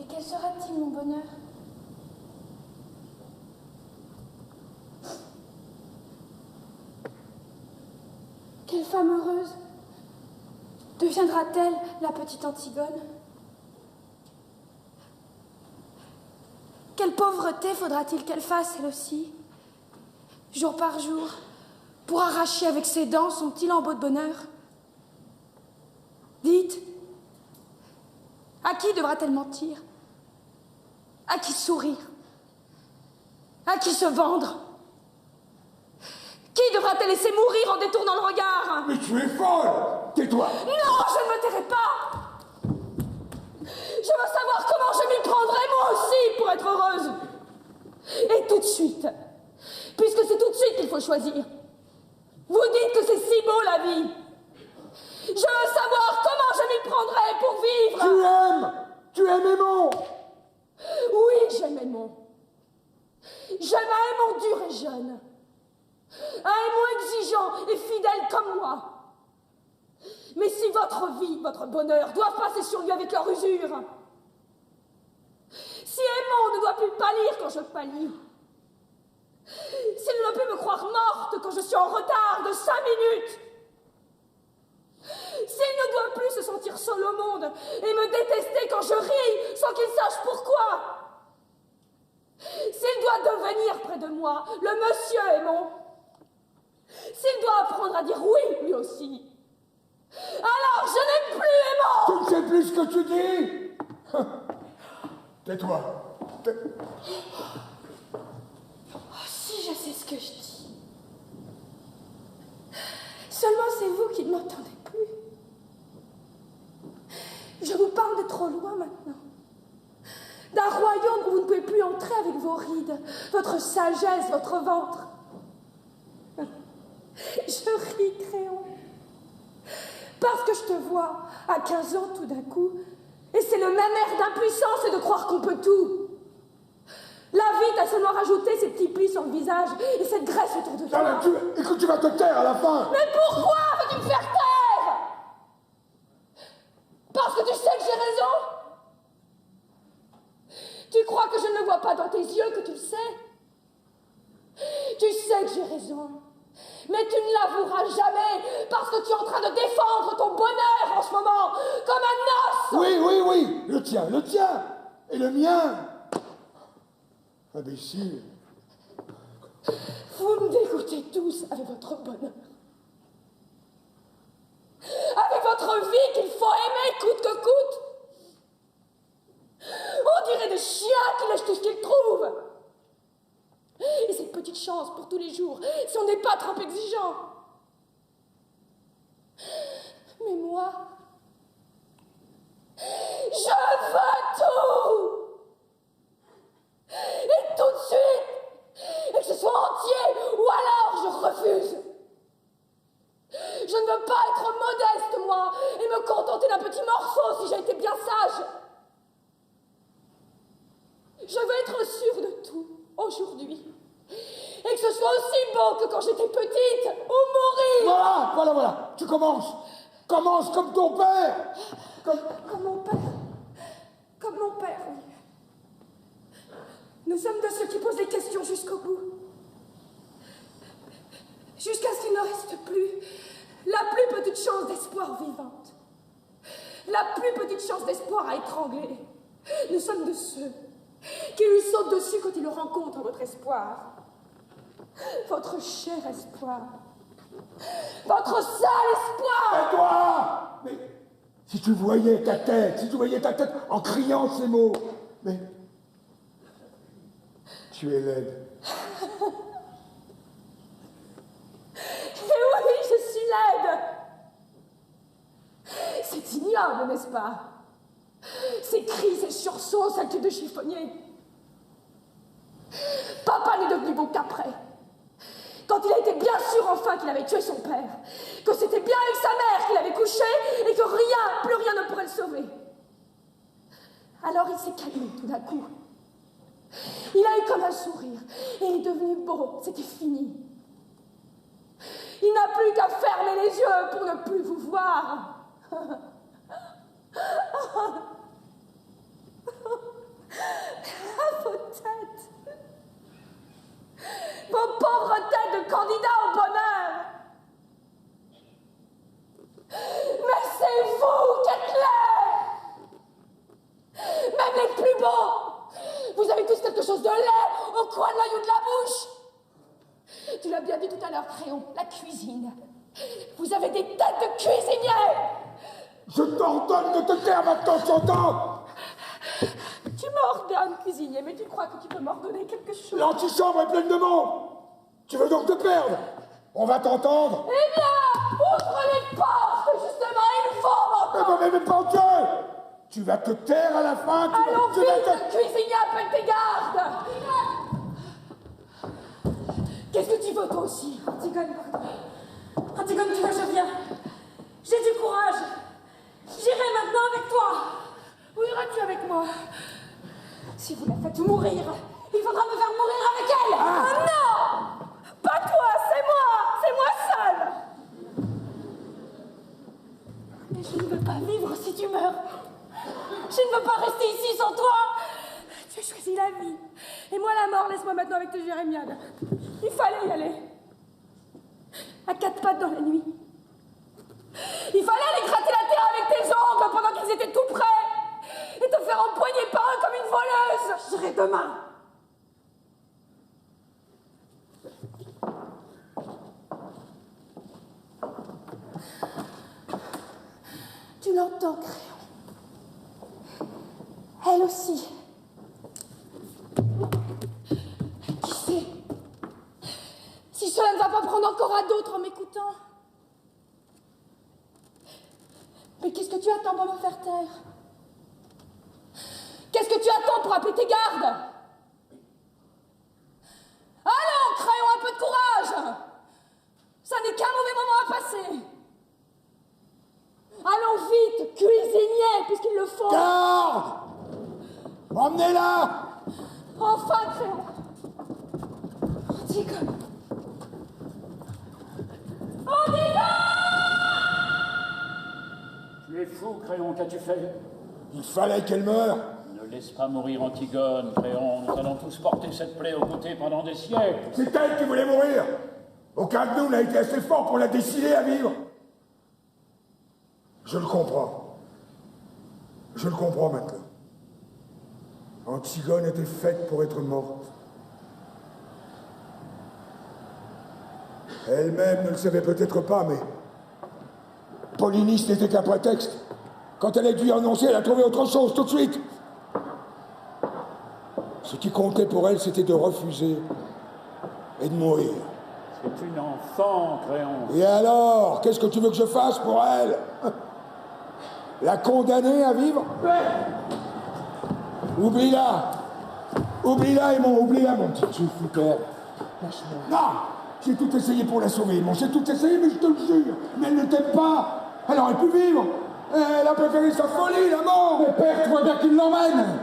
Et quel sera-t-il, mon bonheur? Quelle femme heureuse deviendra-t-elle, la petite Antigone? Quelle pauvreté faudra-t-il qu'elle fasse, elle aussi, jour par jour, pour arracher avec ses dents son petit lambeau de bonheur? Dites, à qui devra-t-elle mentir? À qui sourire? À qui se vendre? Qui devra-t-elle laisser mourir en détournant le regard? Mais tu es folle! Tais-toi! Non, je ne me tairai pas! Je veux savoir comment je m'y prendrai, moi aussi, pour être heureuse. Et tout de suite, puisque c'est tout de suite qu'il faut choisir. Vous dites que c'est si beau, la vie. Je veux savoir comment je m'y prendrai pour vivre. Tu aimes Aymon. Oui, j'aime Aymon. J'aime un Aymon dur et jeune. Un Aymon exigeant et fidèle comme moi. Mais si votre vie, votre bonheur doivent passer sur lui avec leur usure, si Aymon ne doit plus pâlir quand je pâlis, s'il ne peut me croire morte quand je suis en retard de 5 minutes, s'il ne doit plus se sentir seul au monde et me détester quand je ris sans qu'il sache pourquoi, s'il doit devenir près de moi le monsieur Aymon, s'il doit apprendre à dire oui lui aussi, alors je n'aime plus Aymon. Tu ne sais plus ce que tu dis. Tais-toi. Oh, si je sais ce que je dis. Seulement c'est vous qui ne m'entendez plus. Je vous parle de trop loin maintenant. D'un royaume où vous ne pouvez plus entrer avec vos rides, votre sagesse, votre ventre. Je ris, Créon. Parce que je te vois à 15 ans tout d'un coup, et c'est le même air d'impuissance et de croire qu'on peut tout. La vie t'a seulement rajouté ces petits plis sur le visage et cette graisse autour de toi. Écoute, tu vas te taire à la fin. Mais pourquoi veux-tu me faire taire? Parce que tu sais que j'ai raison? Tu crois que je ne le vois pas dans tes yeux, que tu le sais? Tu sais que j'ai raison. Mais tu ne l'avoueras jamais parce que tu es en train de défendre ton bonheur en ce moment, comme un os. Oui, le tien, et le mien. Imbécile. Vous me dégoûtez tous avec votre bonheur. Avec votre vie qu'il faut aimer coûte que coûte. On dirait des chiens qui lèchent tout ce qu'ils trouvent. Et cette petite chance pour tous les jours, si on n'est pas trop exigeant. Mais moi, je veux tout. Et tout de suite. Et que ce soit entier, ou alors je refuse. Je ne veux pas être modeste, moi, et me contenter d'un petit morceau si j'ai été bien sage. Je veux être sûre de tout, aujourd'hui. Et que ce soit aussi beau que quand j'étais petite, ou mourir. Voilà. Tu commences. Commence comme ton père. Comme mon père. Comme mon père, oui. Nous sommes de ceux qui posent les questions jusqu'au bout. Jusqu'à ce qu'il ne reste plus la plus petite chance d'espoir vivante. La plus petite chance d'espoir à étrangler. Nous sommes de ceux qui lui saute dessus quand il rencontre votre espoir. Votre cher espoir. Votre seul espoir. Et toi? Mais si tu voyais ta tête, en criant ces mots, mais tu es laide. Et oui, je suis laide. C'est ignoble, n'est-ce pas? Ces cris, ces sursauts, cette tête de chiffonnier. Papa n'est devenu bon qu'après. Quand il a été bien sûr enfin qu'il avait tué son père, que c'était bien avec sa mère qu'il avait couché et que rien, plus rien ne pourrait le sauver. Alors il s'est calmé tout d'un coup. Il a eu comme un sourire et il est devenu beau, c'était fini. Il n'a plus qu'à fermer les yeux pour ne plus vous voir. À vos têtes. Vos pauvres têtes de candidats au bonheur. Mais c'est vous qui êtes laids. Même les plus beaux. Vous avez tous quelque chose de laid au coin de l'œil ou de la bouche. Tu l'as bien dit tout à l'heure, Créon, la cuisine. Vous avez des têtes de cuisiniers. Je t'ordonne de te taire maintenant, t'entends? Tu m'ordonnes, cuisinier, mais tu crois que tu peux m'ordonner quelque chose? L'antichambre est pleine de monde. Tu veux donc te perdre? On va t'entendre. Eh bien, ouvre les portes, justement, il faut m'entendre. Mais pas Dieu. Tu vas te taire à la fin. Allons vite, cuisinier, appelle tes gardes. Qu'est-ce que tu veux, toi aussi? Antigone, pardon. Antigone, tu vois, je viens. J'ai du courage. J'irai maintenant avec toi. Où iras-tu avec moi? Si vous la faites mourir, il faudra me faire mourir avec elle. Ah non! Pas toi, c'est moi seule. Mais je ne veux pas vivre si tu meurs. Je ne veux pas rester ici sans toi. Tu as choisi la vie. Et moi la mort, laisse-moi maintenant avec tes jérémiades. Il fallait y aller. À quatre pattes dans la nuit. Il fallait aller gratter la terre avec tes ongles pendant qu'ils étaient tout près. Et te faire empoigner par eux comme une voleuse. Je serai demain. Tu l'entends, Créon? Elle aussi. Qui sait? Si cela ne va pas prendre encore à d'autres en m'écoutant. Mais qu'est-ce que tu attends pour me faire taire? Qu'est-ce que tu attends pour appeler tes gardes? Allons, Créon, un peu de courage! Ça n'est qu'un mauvais moment à passer. Allons vite, cuisinier, puisqu'il le faut. Garde! Emmenez-la! Enfin, Créon. Antigone. Antigone! Tu es fou, Créon, qu'as-tu fait? Il fallait qu'elle meure. Ne laisse pas mourir Antigone, Créon. Nous allons tous porter cette plaie aux côtés pendant des siècles. C'est elle qui voulait mourir. Aucun de nous n'a été assez fort pour la décider à vivre. Je le comprends. Je le comprends maintenant. Antigone était faite pour être morte. Elle-même ne le savait peut-être pas, mais Polynice n'était qu'un prétexte. Quand elle a dû annoncer, elle a trouvé autre chose tout de suite. Ce qui comptait pour elle, c'était de refuser et de mourir. C'est une enfant, Créon. Et alors, qu'est-ce que tu veux que je fasse pour elle? La condamner à vivre? Oublie-la. Oublie-la, oublie-la, mon petit fouteur. Non, j'ai tout essayé pour la sauver, j'ai tout essayé, mais je te le jure. Mais elle ne t'aime pas. Elle aurait pu vivre. Elle a préféré sa folie, la mort. Mais père, tu vois bien qu'il l'emmène.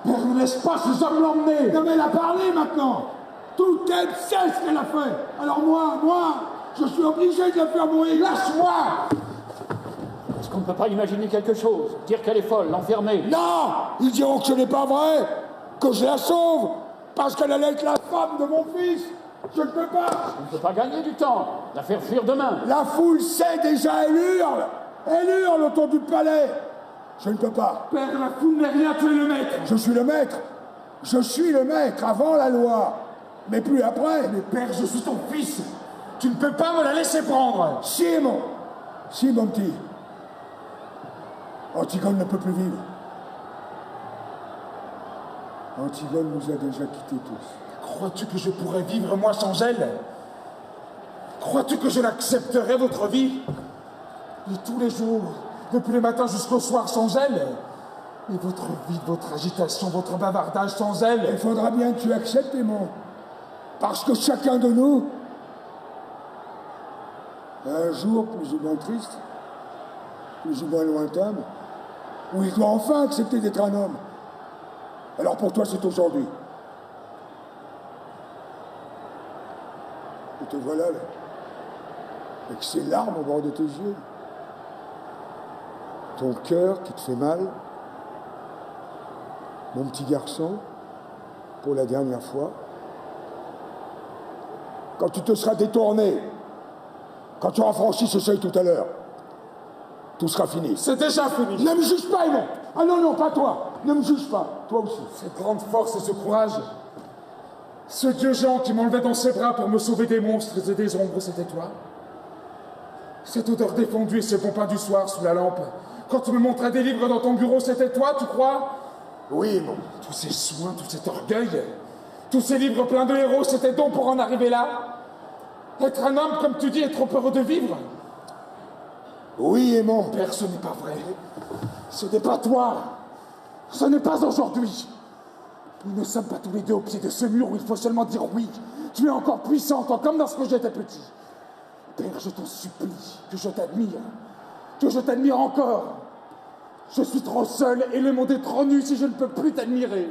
Père, ne laisse pas ces hommes l'emmener. Non, mais elle a parlé maintenant. Tout elle sait ce qu'elle a fait. Alors moi, je suis obligé de la faire mourir. Lâche-moi. Est-ce qu'on ne peut pas imaginer quelque chose? Dire qu'elle est folle, l'enfermer? Non! Ils diront que ce n'est pas vrai, que je la sauve, parce qu'elle allait être la femme de mon fils. Je ne peux pas. On ne peut pas gagner du temps, la faire fuir demain. La foule sait déjà, elle hurle autour du palais. Je ne peux pas. Père, la foule n'est rien, tu es le maître. Je suis le maître. Je suis le maître avant la loi, mais plus après. Mais père, je suis ton fils. Tu ne peux pas me la laisser prendre. Si, mon petit. Antigone ne peut plus vivre. Antigone nous a déjà quittés tous. Crois-tu que je pourrais vivre, moi, sans elle? Crois-tu que je l'accepterais, votre vie? Et tous les jours, depuis le matin jusqu'au soir, sans elle? Et votre vie, votre agitation, votre bavardage sans elle? Il faudra bien que tu acceptes, Aimon. Parce que chacun de nous, un jour plus ou moins triste, plus ou moins lointain, où il doit enfin accepter d'être un homme. Alors pour toi, c'est aujourd'hui. Et te voilà, là, avec ces larmes au bord de tes yeux. Ton cœur qui te fait mal. Mon petit garçon, pour la dernière fois. Quand tu te seras détourné, quand tu auras franchi ce seuil tout à l'heure, tout sera fini. C'est déjà fini. Ne me juge pas, Aimon. Ah non, non, pas toi. Ne me juge pas. Toi aussi. Cette grande force et ce courage, ce dieu Jean qui m'enlevait dans ses bras pour me sauver des monstres et des ombres, c'était toi. Cette odeur défendue et ce bon pain du soir sous la lampe, quand tu me montrais des livres dans ton bureau, c'était toi, tu crois? Oui, Aimon. Tous ces soins, tout cet orgueil, tous ces livres pleins de héros, c'était donc pour en arriver là? Être un homme, comme tu dis, est trop heureux de vivre? Oui, Aimon. Père, ce n'est pas vrai. Ce n'est pas toi. Ce n'est pas aujourd'hui. Nous ne sommes pas tous les deux au pied de ce mur où il faut seulement dire oui. Tu es encore puissant, toi, comme lorsque j'étais petit. Père, je t'en supplie, que je t'admire. Que je t'admire encore. Je suis trop seul et le monde est trop nu si je ne peux plus t'admirer.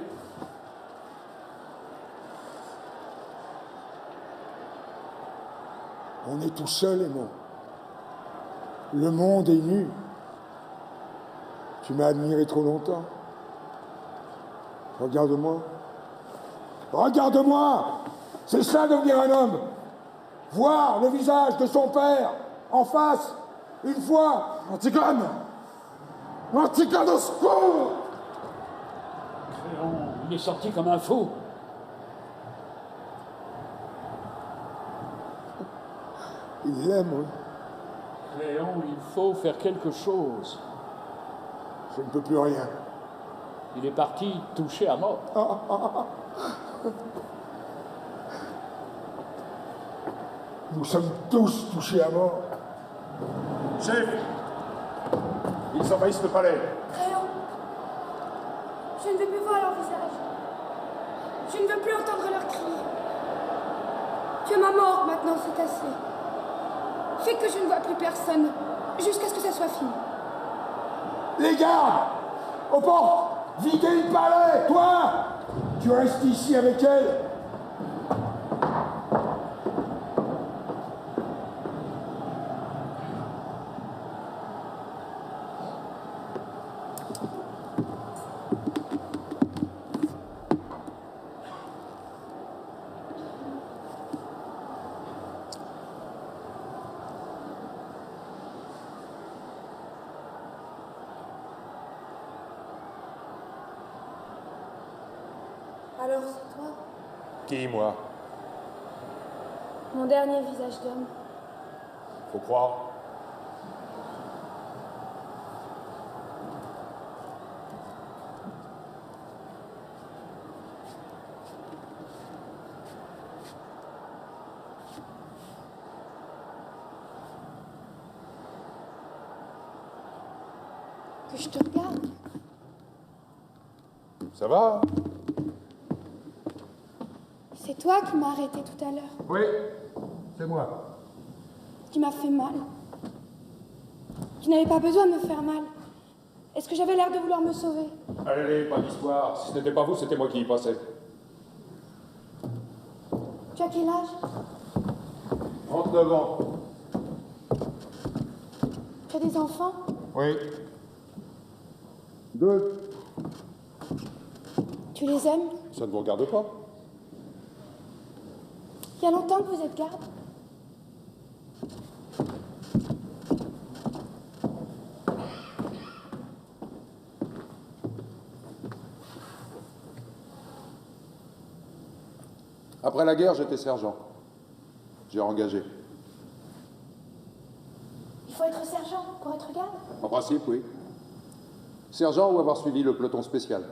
On est tout seul, Aimon. Le monde est nu. Tu m'as admiré trop longtemps. Regarde-moi. Regarde-moi! C'est ça devenir un homme. Voir le visage de son père en face, une fois. Antigone! Antigone, au secours! Créon, il est sorti comme un fou. Il l'aime, oui. Créon, il faut faire quelque chose. Je ne peux plus rien. Il est parti touché à mort. Nous sommes tous touchés à mort. Chef, ils envahissent le palais. Créon, je ne veux plus voir leur visage. Je ne veux plus entendre leurs cris. Tu es ma mort maintenant, c'est assez. Fais que je ne vois plus personne, jusqu'à ce que ça soit fini. Les gardes! Aux portes! Videz le palais! Toi! Tu restes ici avec elle! Alors c'est toi, Qui, moi? mon dernier visage d'homme. Faut croire. Que je te regarde. Ça va? C'est toi qui m'as arrêté tout à l'heure, Oui, c'est moi. qui m'a fait mal. Tu n'avais pas besoin de me faire mal. Est-ce que j'avais l'air de vouloir me sauver? Allez, pas d'histoire. Si ce n'était pas vous, c'était moi qui y passais. Tu as quel âge? 39 ans. Tu as des enfants? Oui. 2. Tu les aimes? Ça ne vous regarde pas? Il y a longtemps que vous êtes garde? Après la guerre, j'étais sergent. J'ai engagé. Il faut être sergent pour être garde? En principe, oui. Sergent ou avoir suivi le peloton spécial.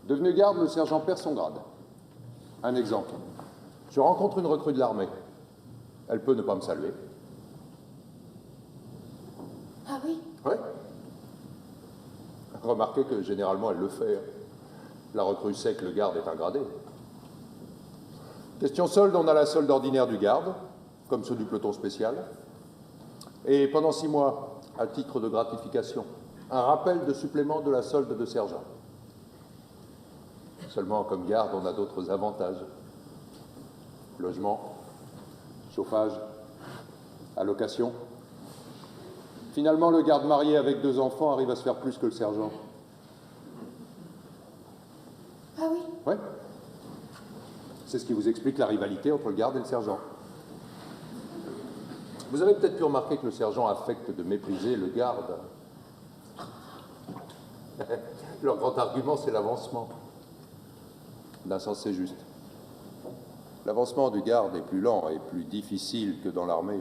Devenu garde, le sergent perd son grade. Un exemple. Je rencontre une recrue de l'armée. Elle peut ne pas me saluer. Ah oui? Oui. Remarquez que généralement elle le fait. La recrue sait que le garde est un gradé. Question solde, on a la solde ordinaire du garde, comme ceux du peloton spécial. Et pendant 6 mois, à titre de gratification, un rappel de supplément de la solde de sergent. Seulement, comme garde, on a d'autres avantages. Logement, chauffage, allocation. Finalement, le garde marié avec 2 enfants arrive à se faire plus que le sergent. Ah oui? Ouais. C'est ce qui vous explique la rivalité entre le garde et le sergent. Vous avez peut-être pu remarquer que le sergent affecte de mépriser le garde. Leur grand argument, c'est l'avancement. D'un sens, c'est juste. L'avancement du garde est plus lent et plus difficile que dans l'armée.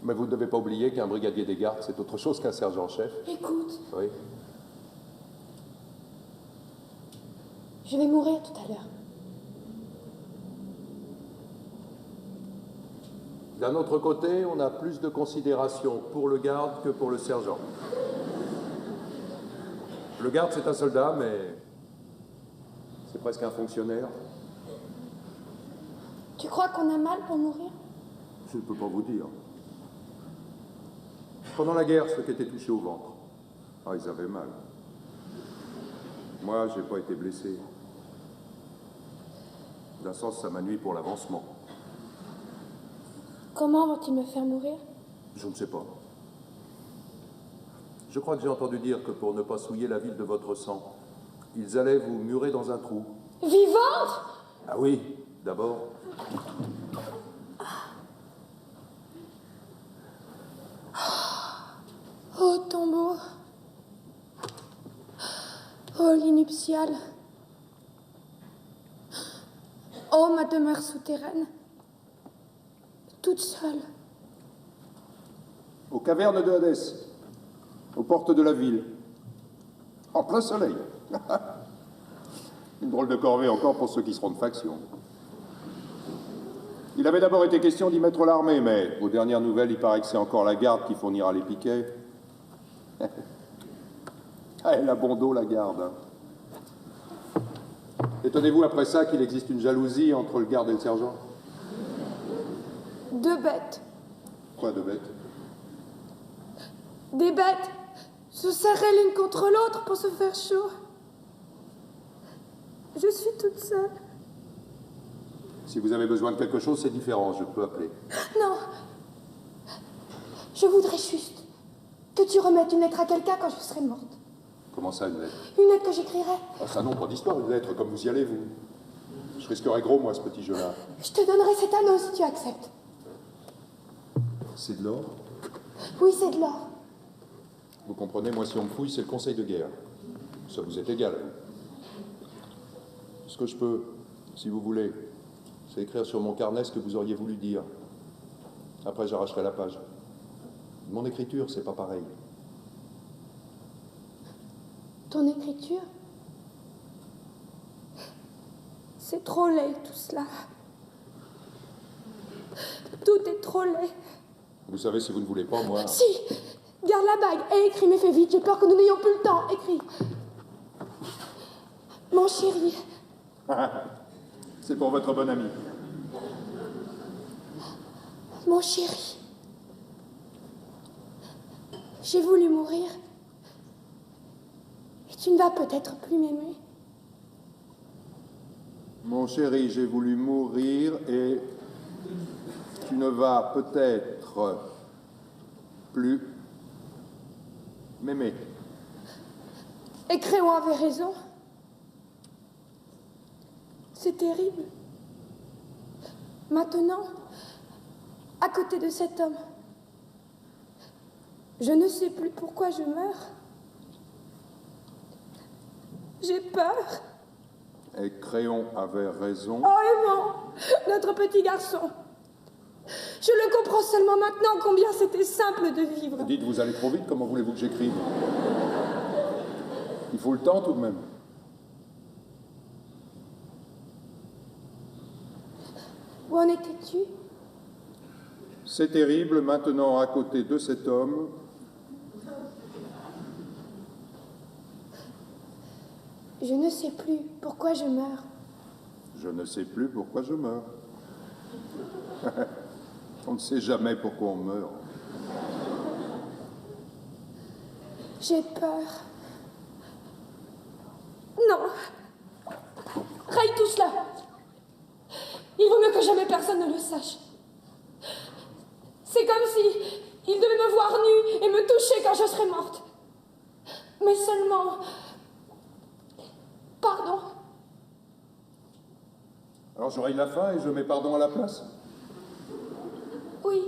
Mais vous ne devez pas oublier qu'un brigadier des gardes, c'est autre chose qu'un sergent-chef. Écoute, Oui. je vais mourir tout à l'heure. D'un autre côté, on a plus de considération pour le garde que pour le sergent. Le garde, c'est un soldat, mais c'est presque un fonctionnaire. Tu crois qu'on a mal pour mourir? Je ne peux pas vous dire. Pendant la guerre, ceux qui étaient touchés au ventre, ils avaient mal. Moi, j'ai pas été blessé. D'un sens, ça m'a nui pour l'avancement. Comment vont-ils me faire mourir? Je ne sais pas. Je crois que j'ai entendu dire que pour ne pas souiller la ville de votre sang, ils allaient vous murer dans un trou. Vivante? Ah oui, d'abord. Oh, tombeau. Oh, lit nuptial. Oh, ma demeure souterraine. Toute seule. Aux cavernes de Hadès, aux portes de la ville, en plein soleil. Une drôle de corvée encore pour ceux qui seront de faction. Il avait d'abord été question d'y mettre l'armée, mais aux dernières nouvelles, il paraît que c'est encore la garde qui fournira les piquets. Elle a bon dos, la garde. Hein. Étonnez-vous après ça qu'il existe une jalousie entre le garde et le sergent? 2 bêtes. Quoi de bête? Des bêtes se serraient l'une contre l'autre pour se faire chaud. Je suis toute seule. Si vous avez besoin de quelque chose, c'est différent, je peux appeler. Non. Je voudrais juste que tu remettes une lettre à quelqu'un quand je serai morte. Comment ça, une lettre? Une lettre que j'écrirai. Ah, ça non, pas d'histoire, une lettre, comme vous y allez, vous. Je risquerais gros, moi, ce petit jeu-là. Je te donnerai cet anneau si tu acceptes. C'est de l'or? Oui, c'est de l'or. Vous comprenez, moi, si on me fouille, c'est le conseil de guerre. Ça vous est égal. Ce que je peux, si vous voulez, c'est écrire sur mon carnet ce que vous auriez voulu dire. Après, j'arracherai la page. Mon écriture, c'est pas pareil. Ton écriture? C'est trop laid, tout cela. Tout est trop laid. Vous savez, si vous ne voulez pas, moi... Si! Garde la bague et écris, mais fais vite, j'ai peur que nous n'ayons plus le temps. Écris. Mon chéri. C'est pour votre bon ami. Mon chéri. J'ai voulu mourir. Et tu ne vas peut-être plus m'aimer. Mon chéri, j'ai voulu mourir et tu ne vas peut-être plus m'aimer. Et Créon avait raison. C'est terrible. Maintenant, à côté de cet homme, je ne sais plus pourquoi je meurs. J'ai peur. Et Créon avait raison. Oh, Aimant, notre petit garçon. Je le comprends seulement maintenant combien c'était simple de vivre. Dites, vous allez trop vite, comment voulez-vous que j'écrive? Il faut le temps tout de même. Où en étais-tu? C'est terrible, maintenant à côté de cet homme. Je ne sais plus pourquoi je meurs. Je ne sais plus pourquoi je meurs. On ne sait jamais pourquoi on meurt. J'ai peur. Non. Raille tout cela. Il vaut mieux que jamais personne ne le sache. C'est comme si il devait me voir nue et me toucher quand je serais morte. Mais seulement... Pardon. Alors j'aurai la fin et je mets pardon à la place? Oui.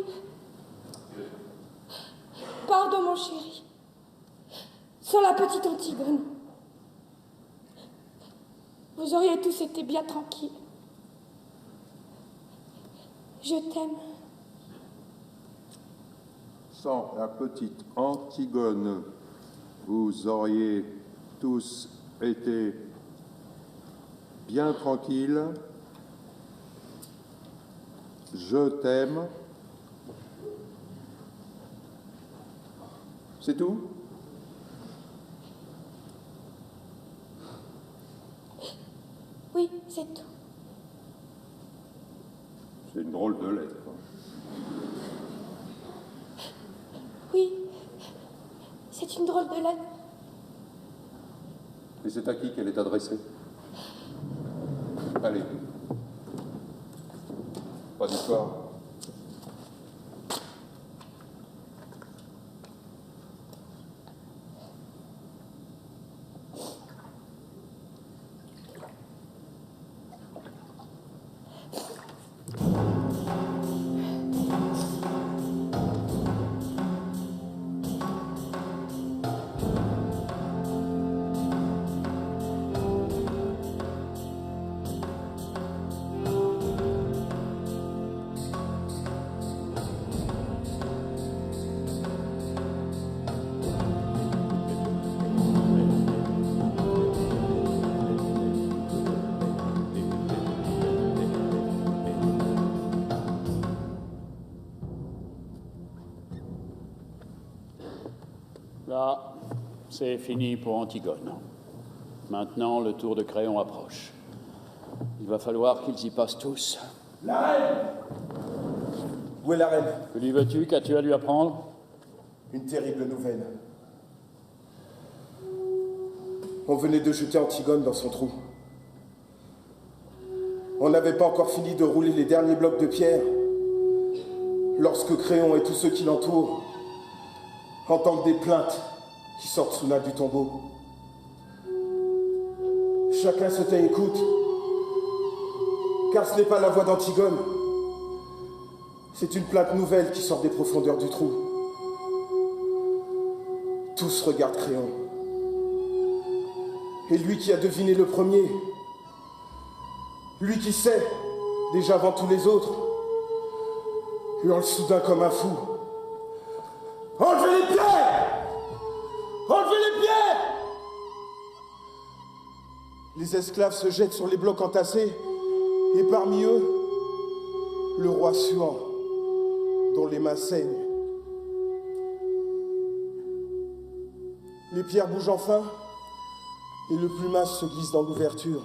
Pardon, mon chéri. Sur la petite Antigone. Vous auriez tous été bien tranquilles. Je t'aime. Sans la petite Antigone, vous auriez tous été bien tranquilles. Je t'aime. C'est tout? Oui, c'est tout. C'est une drôle de lettre. Oui, c'est une drôle de lettre. Et c'est à qui qu'elle est adressée? Allez. Pas d'histoire. Là, c'est fini pour Antigone. Maintenant, le tour de Créon approche. Il va falloir qu'ils y passent tous. La reine! Où est la reine? Que lui veux-tu? Qu'as-tu à lui apprendre? Une terrible nouvelle. On venait de jeter Antigone dans son trou. On n'avait pas encore fini de rouler les derniers blocs de pierre lorsque Créon et tous ceux qui l'entourent entendent des plaintes qui sortent soudain du tombeau. Chacun se tait et écoute, car ce n'est pas la voix d'Antigone. C'est une plainte nouvelle qui sort des profondeurs du trou. Tous regardent Créon. Et lui qui a deviné le premier, lui qui sait, déjà avant tous les autres, hurle soudain comme un fou. Enlevez les pierres! Enlevez les pierres! Les esclaves se jettent sur les blocs entassés, et parmi eux, le roi suant, dont les mains saignent. Les pierres bougent enfin, et le plumage se glisse dans l'ouverture.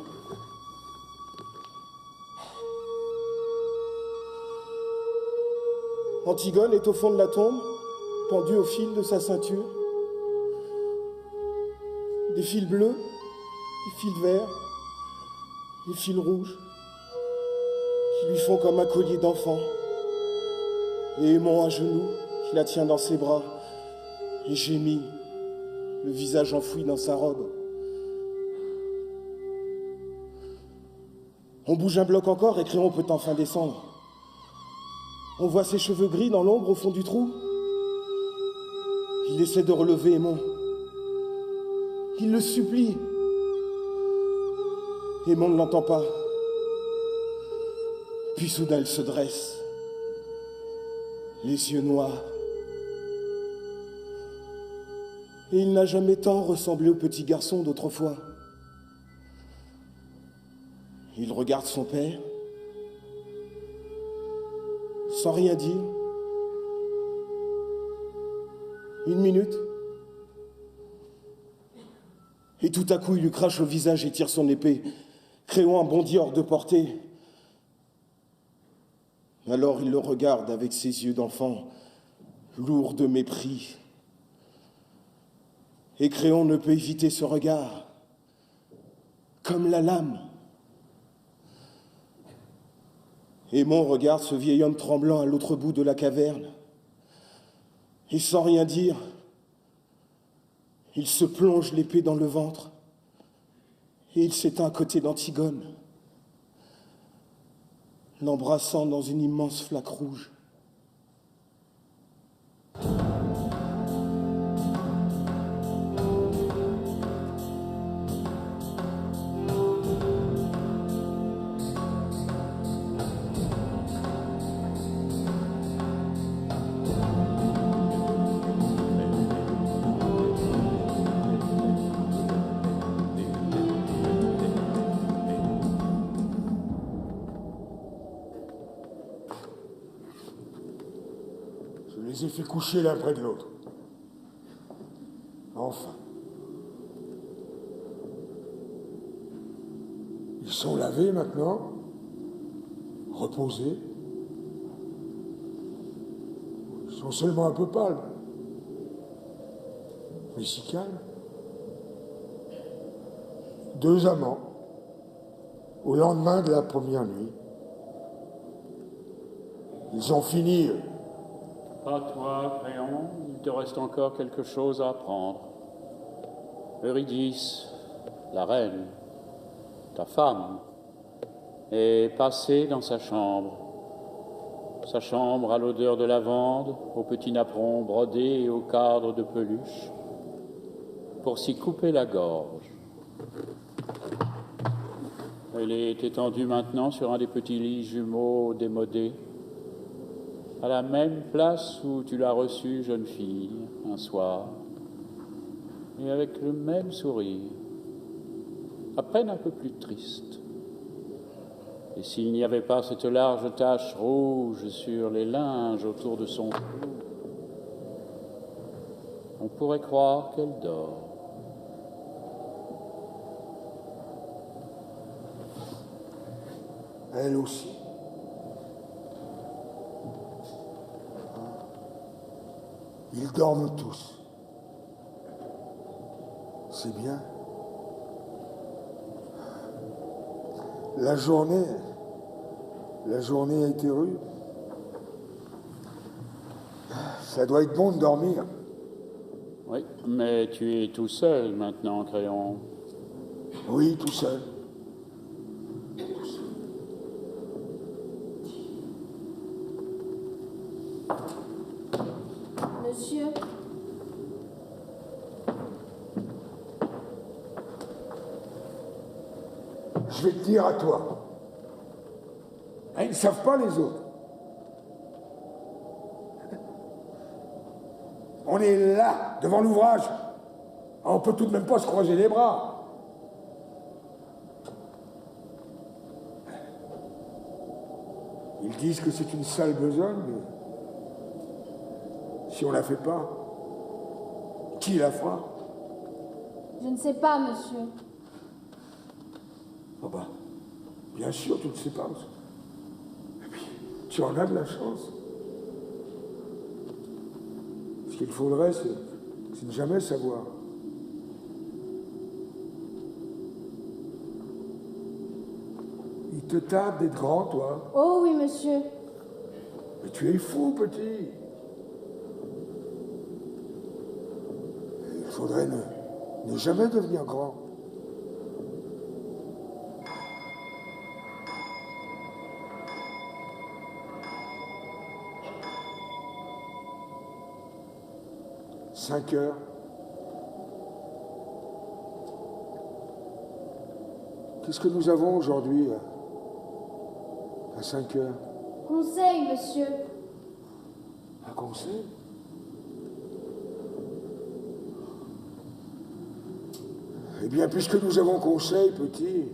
Antigone est au fond de la tombe, pendue au fil de sa ceinture. Des fils bleus, des fils verts, des fils rouges, qui lui font comme un collier d'enfant. Et Aimant à genoux, qui la tient dans ses bras, et gémit, le visage enfoui dans sa robe. On bouge un bloc encore et Créon peut enfin descendre. On voit ses cheveux gris dans l'ombre au fond du trou. Il essaie de relever Aimant. Il le supplie. Aimon ne l'entend pas. Puis soudain, elle se dresse, les yeux noirs. Et il n'a jamais tant ressemblé au petit garçon d'autrefois. Il regarde son père, sans rien dire. Une minute. Et tout à coup, il lui crache au visage et tire son épée. Créon bondit hors de portée. Alors il le regarde avec ses yeux d'enfant, lourds de mépris. Et Créon ne peut éviter ce regard, comme la lame. Aimon regarde ce vieil homme tremblant à l'autre bout de la caverne. Et sans rien dire, il se plonge l'épée dans le ventre et il s'éteint à côté d'Antigone, l'embrassant dans une immense flaque rouge. Je les ai fait coucher l'un près de l'autre. Enfin. Ils sont lavés maintenant, reposés. Ils sont seulement un peu pâles, mais si calmes. Deux amants, au lendemain de la première nuit. Ils ont fini. Pas toi, Créon, il te reste encore quelque chose à apprendre. Eurydice, la reine, ta femme, est passée dans sa chambre. Sa chambre à l'odeur de lavande, au petit napperon brodé et au cadre de peluche, pour s'y couper la gorge. Elle est étendue maintenant sur un des petits lits jumeaux démodés, à la même place où tu l'as reçue, jeune fille, un soir, et avec le même sourire, à peine un peu plus triste. Et s'il n'y avait pas cette large tache rouge sur les linges autour de son cou, on pourrait croire qu'elle dort. Elle aussi. Ils dorment tous. C'est bien. La journée a été rude. Ça doit être bon de dormir. Oui, mais tu es tout seul maintenant, Créon. Oui, tout seul. Monsieur, Je vais te dire à toi. Hein, ils ne savent pas les autres. On est là, devant l'ouvrage. On peut tout de même pas se croiser les bras. Ils disent que c'est une sale besogne, mais si on la fait pas, qui la fera? je ne sais pas, monsieur. Ah bah, bien sûr, tu ne sais pas. Et puis, tu en as de la chance. Ce qu'il faudrait, c'est ne jamais savoir. Il te tarde d'être grand, toi. Oh oui, monsieur. Mais tu es fou, petit. Il faudrait ne jamais devenir grand. « 5 heures. Qu'est-ce que nous avons aujourd'hui à 5 heures? Conseil, monsieur. Un conseil? Eh bien, puisque nous avons conseil, petit,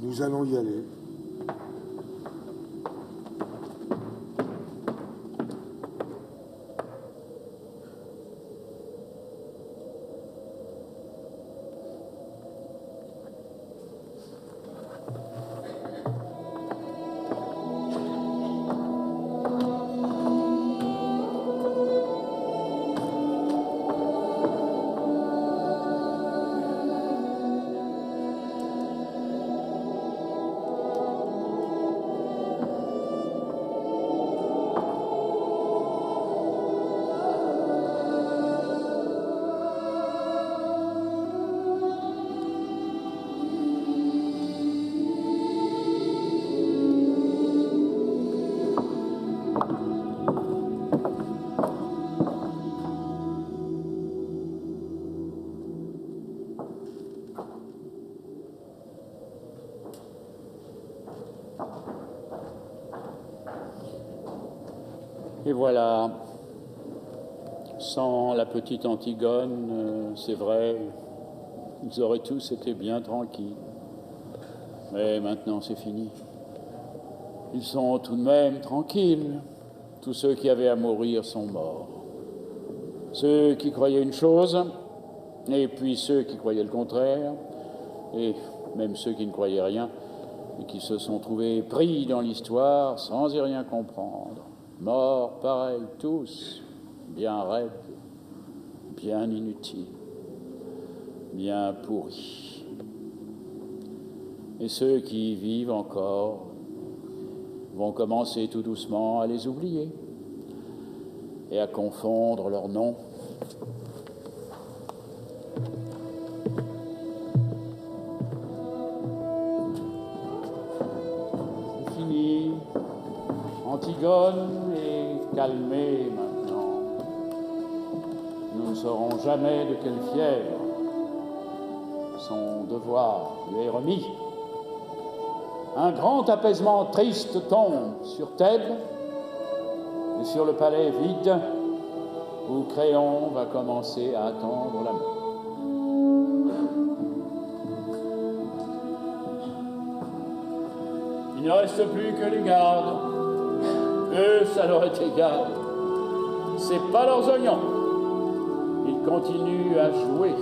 nous allons y aller. Et voilà, sans la petite Antigone, c'est vrai, ils auraient tous été bien tranquilles. Mais maintenant, c'est fini. Ils sont tout de même tranquilles. Tous ceux qui avaient à mourir sont morts. Ceux qui croyaient une chose, et puis ceux qui croyaient le contraire, et même ceux qui ne croyaient rien, et qui se sont trouvés pris dans l'histoire sans y rien comprendre. Morts, pareils, tous, bien raides, bien inutiles, bien pourris. Et ceux qui vivent encore vont commencer tout doucement à les oublier et à confondre leurs noms. C'est fini. Antigone est calmée maintenant. Nous ne saurons jamais de quelle fièvre son devoir lui est remis. Un grand apaisement triste tombe sur Thèbes et sur le palais vide où Créon va commencer à attendre la mort. Il ne reste plus que les gardes. Eux, ça leur est égal. C'est pas leurs oignons. Ils continuent à jouer.